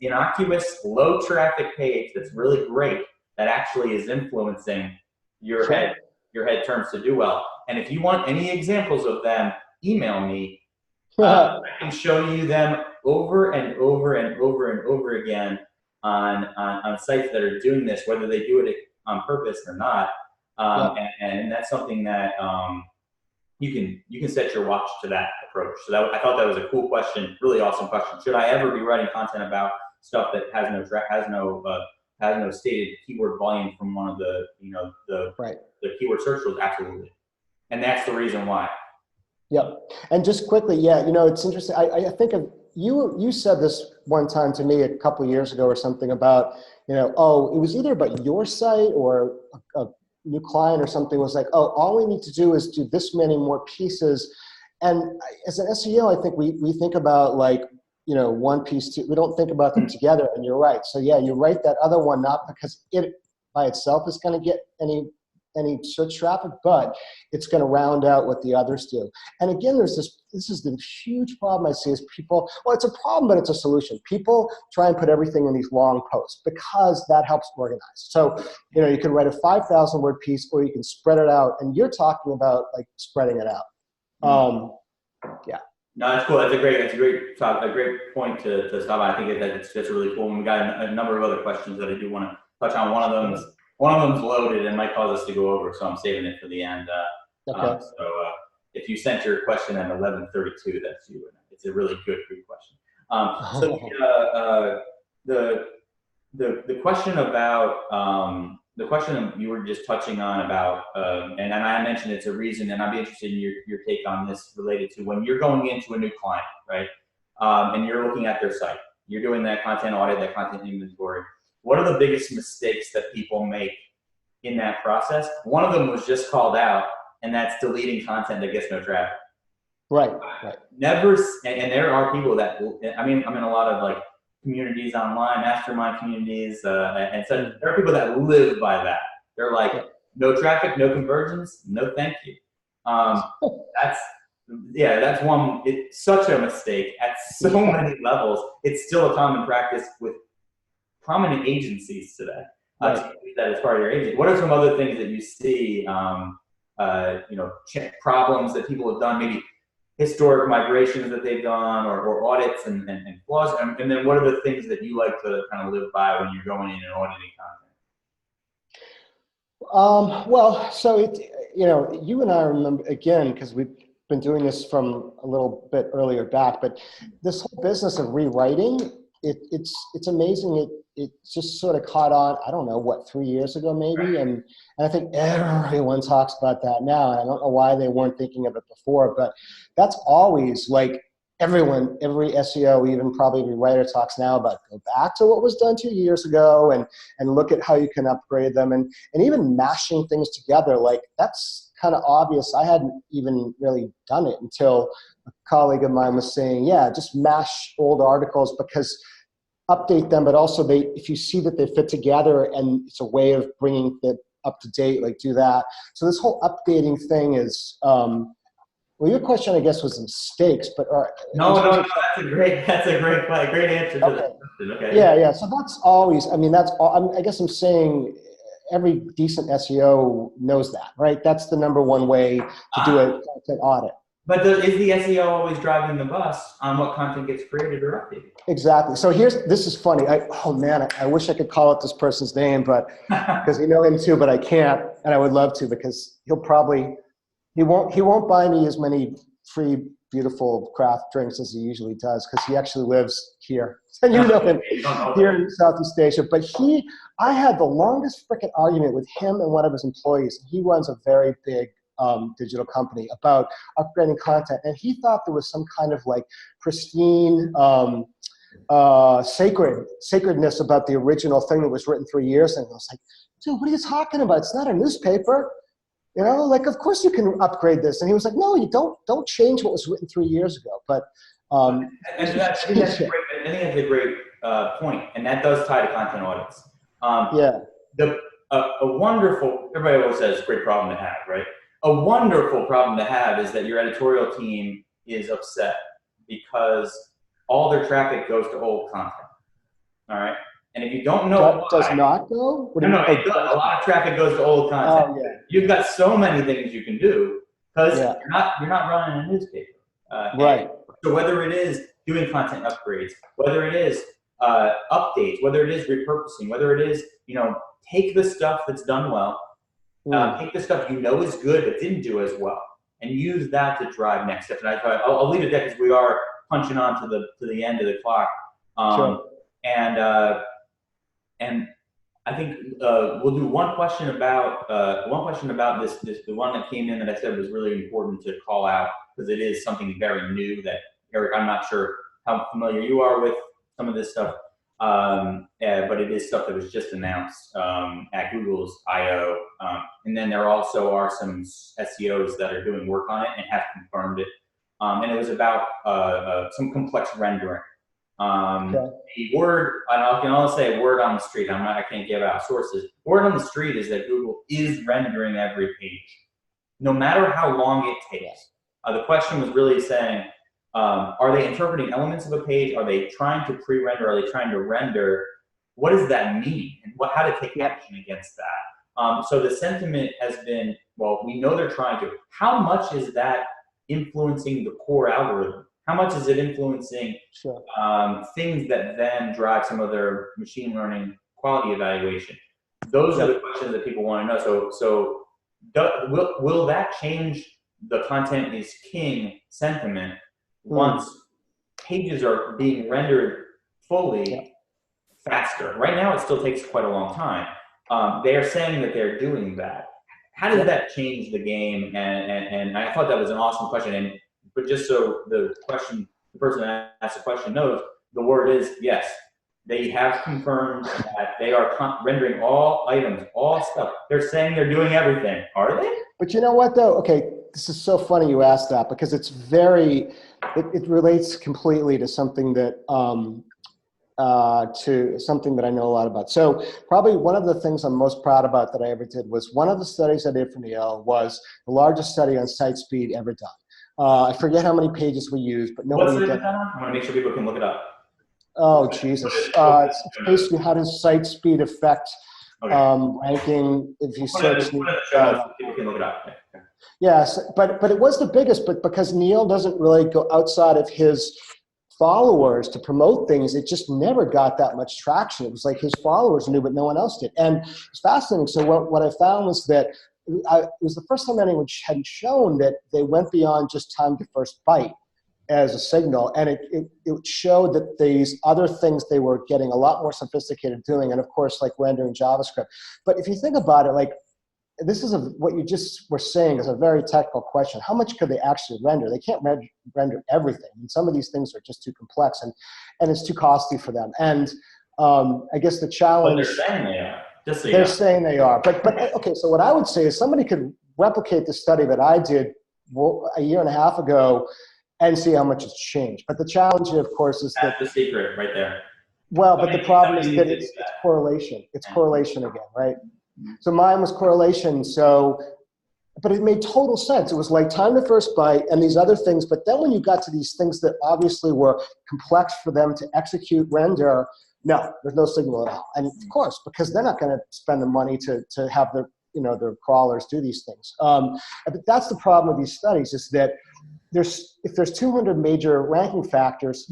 innocuous, low traffic page that's really great, that actually is influencing your head terms to do well. And if you want any examples of them, email me. I can show you them over and over and over and over again on sites that are doing this, whether they do it on purpose or not. And that's something that you can set your watch to that approach. So I thought that was a cool question, really awesome question. Should I ever be writing content about stuff that has no stated keyword volume from one of the keyword search tools? Absolutely. And that's the reason why. Yep. And just quickly, it's interesting. I think you said this one time to me a couple of years ago or something about, it was either about your site or a new client or something was like, all we need to do is do this many more pieces. And as an SEO, I think we think about one piece, we don't think about them together, and you're right. So you write that other one, not because it by itself is going to get any any search traffic, but it's going to round out what the others do. And again, this is the huge problem I see is people, well, it's a problem, but it's a solution. People try and put everything in these long posts because that helps organize. So, you can write a 5,000 word piece or you can spread it out, and you're talking about like spreading it out. Yeah. No, that's cool. That's a great point to stop on. I think that's really cool. And we got a number of other questions that I do want to touch on. One of them's loaded and might cause us to go over, so I'm saving it for the end. Okay. If you sent your question at 11:32, that's you. It's a really good question. The question about the question you were just touching on about, and I mentioned it's a reason, and I'd be interested in your take on this related to when you're going into a new client, right? And you're looking at their site, you're doing that content audit, that content inventory. What are the biggest mistakes that people make in that process? One of them was just called out, and that's deleting content that gets no traffic. Right. Never, and there are people that, I'm in a lot of like communities online, mastermind communities, and so there are people that live by that. They're like, no traffic, no conversions, no thank you. That's one. It's such a mistake at so many levels. It's still a common practice with prominent agencies today. To use that as part of your agency. What are some other things that you see? Problems that people have done, maybe historic migrations that they've done, or audits and flaws, and then what are the things that you like to kind of live by when you're going in and auditing content? Well, so you and I remember, again, because we've been doing this from a little bit earlier back, but this whole business of rewriting, it's amazing. It just sort of caught on, I don't know, 3 years ago maybe, and I think everyone talks about that now, and I don't know why they weren't thinking of it before, but that's always like every SEO, even probably every writer talks now about go back to what was done 2 years ago and look at how you can upgrade them, and even mashing things together. Like, that's kind of obvious. I hadn't even really done it until a colleague of mine was saying, yeah, just mash old articles, because update them, but also if you see that they fit together and it's a way of bringing it up to date, like do that. So this whole updating thing is, well, your question, I guess, was mistakes, but no, that's a great answer to that question. Okay. Yeah. So that's always, I guess I'm saying every decent SEO knows that, right? That's the number one way to do a content audit. But is the SEO always driving the bus on what content gets created or updated? Exactly. So this is funny. I wish I could call out this person's name, but because you know him too, but I can't, and I would love to, because he won't buy me as many free, beautiful craft drinks as he usually does, because he actually lives here. And you know him here in Southeast Asia. But I had the longest freaking argument with him and one of his employees. He runs a very big digital company about upgrading content, and he thought there was some kind of like pristine sacredness about the original thing that was written 3 years ago. I was like, dude, what are you talking about? It's not a newspaper. Like, of course you can upgrade this. And he was like, no, you don't change what was written 3 years ago. But I think that's a great point, and that does tie to content audits. A wonderful, everybody always says great problem to have, right? A wonderful problem to have is that your editorial team is upset because all their traffic goes to old content. All right, and if you don't know, does not go. A lot of traffic goes to old content. Oh, yeah. You've got so many things you can do because you're not running a newspaper. Right. So whether it is doing content upgrades, whether it is updates, whether it is repurposing, whether it is take the stuff that's done well. Take the stuff is good but didn't do as well, and use that to drive next steps. And I'll leave it there because we are punching on to the end of the clock. Sure. And I think we'll do one question about this. The one that came in that I said was really important to call out because it is something very new that, Eric, I'm not sure how familiar you are with some of this stuff. But it is stuff that was just announced at Google's I/O, and then there also are some SEOs that are doing work on it and have confirmed it. And it was about some complex rendering. Okay. The word, and I can only say word on the street. I can't give out sources. Word on the street is that Google is rendering every page, no matter how long it takes. The question was really saying, are they interpreting elements of a page? Are they trying to pre-render? Are they trying to render? What does that mean? And how to take action against that? So the sentiment has been, well, we know they're trying to. How much is that influencing the core algorithm? How much is it influencing things that then drive some of their machine learning quality evaluation? Those are the questions that people want to know. So will that change the content is king sentiment once pages are being rendered fully faster? Right now, it still takes quite a long time. They are saying that they're doing that. How does that change the game? And I thought that was an awesome question. But just so the person that asked the question knows, the word is yes. They have confirmed that they are rendering all items, all stuff. They're saying they're doing everything. Are they? But you know what, though? Okay, this is so funny you asked that, because it's it relates completely to something that I know a lot about. So probably one of the things I'm most proud about that I ever did was one of the studies I did for Neil was the largest study on site speed ever done. I forget how many pages we used, but nobody did that on? I want to make sure people can look it up. Oh, Jesus. It's basically how does site speed affect ranking if you search. People can look it up. Yes, but it was the biggest, but because Neil doesn't really go outside of his followers to promote things, it just never got that much traction. It was like his followers knew, but no one else did. And it's fascinating. So what I found was that it was the first time anyone had shown that they went beyond just time to first byte as a signal. And it showed that these other things they were getting a lot more sophisticated doing. And of course, like rendering JavaScript. But if you think about it, like, this is what you just were saying is a very technical question. How much could they actually render? They can't render everything. And some of these things are just too complex and it's too costly for them. And I guess the challenge. But they're saying they are. Just so they're saying they are. But okay, so what I would say is somebody could replicate the study that I did a year and a half ago and see how much it's changed. But the challenge, of course, is that's the secret right there. Well, but the problem is that it's correlation. It's correlation again, right? So mine was correlation. But it made total sense. It was like time to first byte and these other things. But then when you got to these things that obviously were complex for them to execute, render, no, there's no signal at all. And of course, because they're not going to spend the money to have their crawlers do these things. But that's the problem with these studies is that if there's 200 major ranking factors,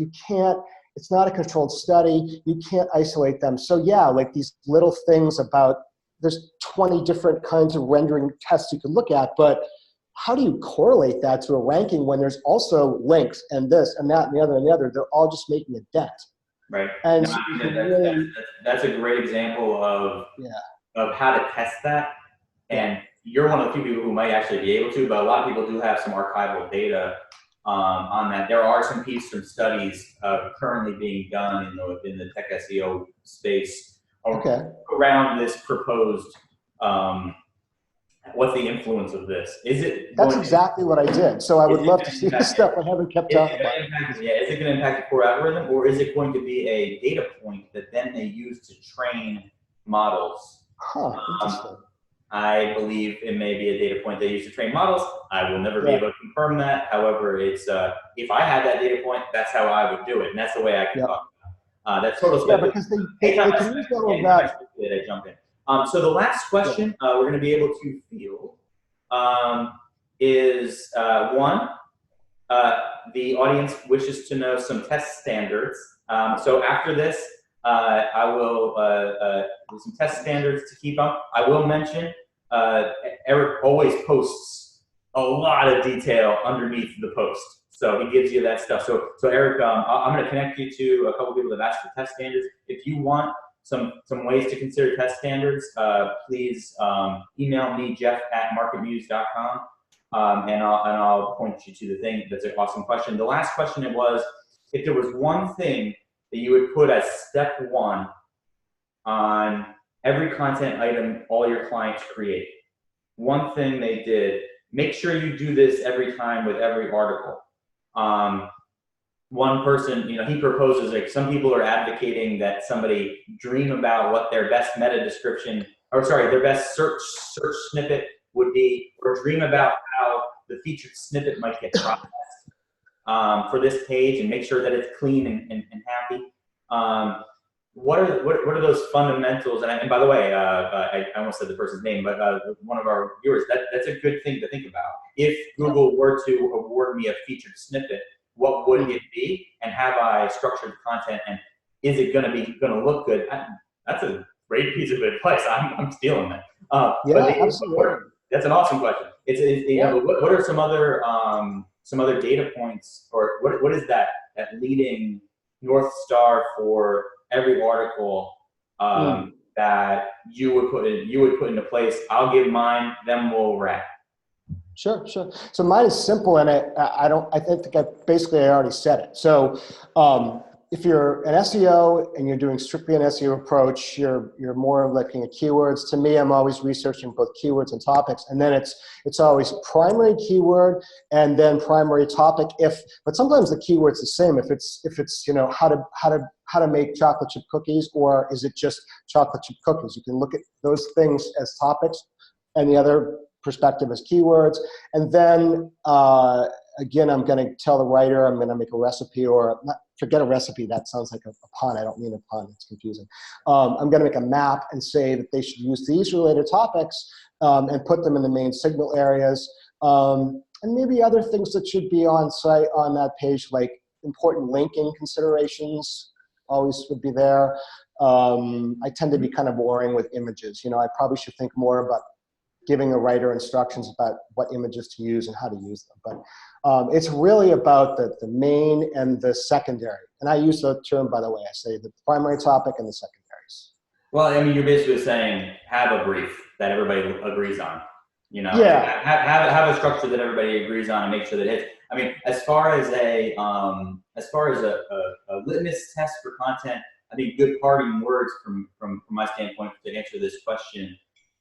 it's not a controlled study. You can't isolate them. So yeah, like these little things about, there's 20 different kinds of rendering tests you can look at, but how do you correlate that to a ranking when there's also links and this and that and the other and the other? They're all just making a dent. Right. And that's a great example of how to test that. And you're one of the few people who might actually be able to, but a lot of people do have some archival data on that. There are some studies currently being done in the tech SEO space around this proposed. What's the influence of this? That's exactly what I did. So I would love to see this stuff. I haven't kept up. Is it going to impact the core algorithm, or is it going to be a data point that then they use to train models? Interesting. I believe it may be a data point they use to train models. I will never be able to confirm that. However, it's if I had that data point, that's how I would do it, and that's the way I can talk about it. That's total speculation. Because they can use all of that. I jump in. So the last question we're going to be able to field is one. The audience wishes to know some test standards. So after this, I will do some test standards to keep up. I will mention Eric always posts a lot of detail underneath the post. So he gives you that stuff. So Eric, I'm going to connect you to a couple people that have asked for test standards. If you want some ways to consider test standards, please email me, jeff@marketmuse.com, and I'll point you to the thing. That's an awesome question. The last question was, if there was one thing that you would put as step one on every content item all your clients create, one thing they did, make sure you do this every time with every article. one person, he proposes, like, some people are advocating that somebody dream about what their best meta description, or sorry, their best search snippet would be, or dream about how the featured snippet might get processed for this page, and make sure that it's clean and happy. What are those fundamentals? And by the way, I almost said the person's name, but one of our viewers, that's a good thing to think about. If Google were to award me a featured snippet, what would it be, and have I structured the content, and is it going to look good? That's a great piece of advice. I'm stealing that. Absolutely. That's an awesome question. What are some other data points, or what is that leading North Star for every article that you would put into place? I'll give mine, then we'll wrap. Sure. So mine is simple, and I think I already said it. So if you're an SEO and you're doing strictly an SEO approach, you're more looking at keywords. To me, I'm always researching both keywords and topics, and then it's always primary keyword and then primary topic. But sometimes the keyword's the same. If it's how to make chocolate chip cookies, or is it just chocolate chip cookies? You can look at those things as topics, and the other perspective as keywords. And then again, I'm going to tell the writer I'm going to make a recipe, or forget a recipe. That sounds like a pun. I don't mean a pun. It's confusing. I'm going to make a map and say that they should use these related topics and put them in the main signal areas. And maybe other things that should be on site on that page, like important linking considerations always would be there. I tend to be kind of boring with images. I probably should think more about giving a writer instructions about what images to use and how to use them. But it's really about the main and the secondary. And I use the term, by the way, I say the primary topic and the secondaries. Well, I mean, you're basically saying have a brief that everybody agrees on. Yeah. Have a structure that everybody agrees on, and make sure that it's. I mean, as far as a litmus test for content, I think good parting words from my standpoint to answer this question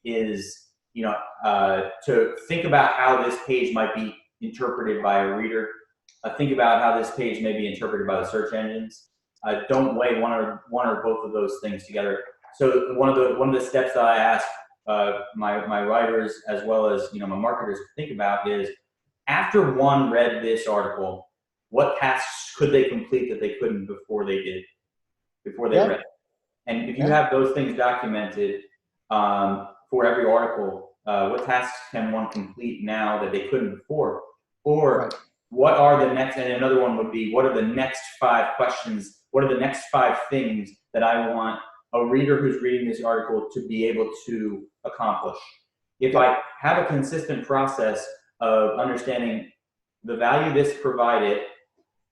is, to think about how this page might be interpreted by a reader. Think about how this page may be interpreted by the search engines. Don't weigh one or both of those things together. So one of the steps that I ask my writers, as well as my marketers, to think about is, after one read this article, what tasks could they complete that they couldn't before they read it? And if you have those things documented for every article, what tasks can one complete now that they couldn't before? Or what are the next, and another one would be, what are the next 5 questions? What are the next 5 things that I want a reader who's reading this article to be able to accomplish? If I have a consistent process of understanding the value this provided,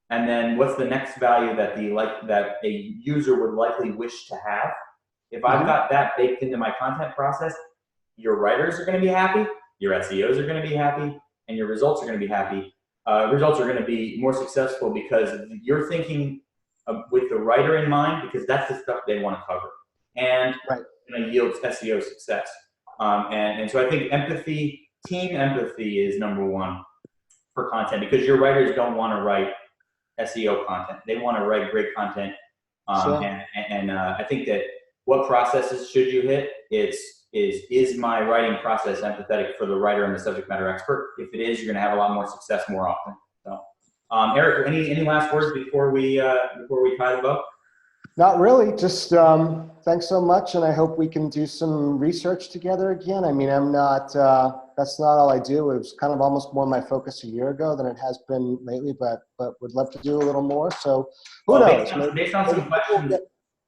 and then what's the next value that a user would likely wish to have, if I've got that baked into my content process, your writers are going to be happy, your SEOs are going to be happy, and your results are going to be happy. Results are going to be more successful because you're thinking with the writer in mind, because that's the stuff they want to cover, and yields SEO success. And so I think team empathy is number one for content, because your writers don't want to write SEO content. They want to write great content. And I think that what processes should you hit? Is my writing process empathetic for the writer and the subject matter expert? If it is, you're going to have a lot more success more often. So, Eric, any last words before we tie the bow? Not really. Just thanks so much, and I hope we can do some research together again. I mean, I'm not. That's not all I do. It was kind of almost more my focus a year ago than it has been lately, but would love to do a little more. So who knows? Based on some questions.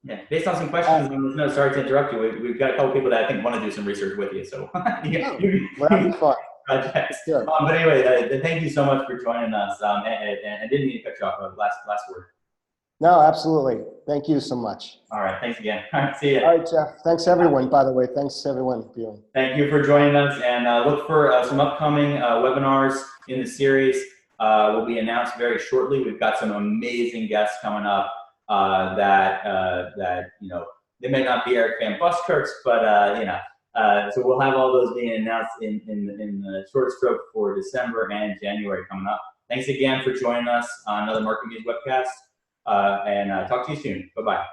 Yeah, based on some questions, no, sorry to interrupt you. We've got a couple people that I think want to do some research with you. So that'd be fun. Sure. But anyway, thank you so much for joining us. And I didn't mean to cut you off. Last word. No, absolutely. Thank you so much. All right. Thanks again. All right. See you. All right, Jeff. Thanks, everyone, by the way. Thanks, everyone, for viewing. Thank you for joining us. And look for some upcoming webinars in the series. Will be announced very shortly. We've got some amazing guests coming up that they may not be Eric Van Buskirks, but so we'll have all those being announced in the short stroke for December and January coming up. Thanks again for joining us on another MarketMuse webcast, and talk to you soon. Bye-bye.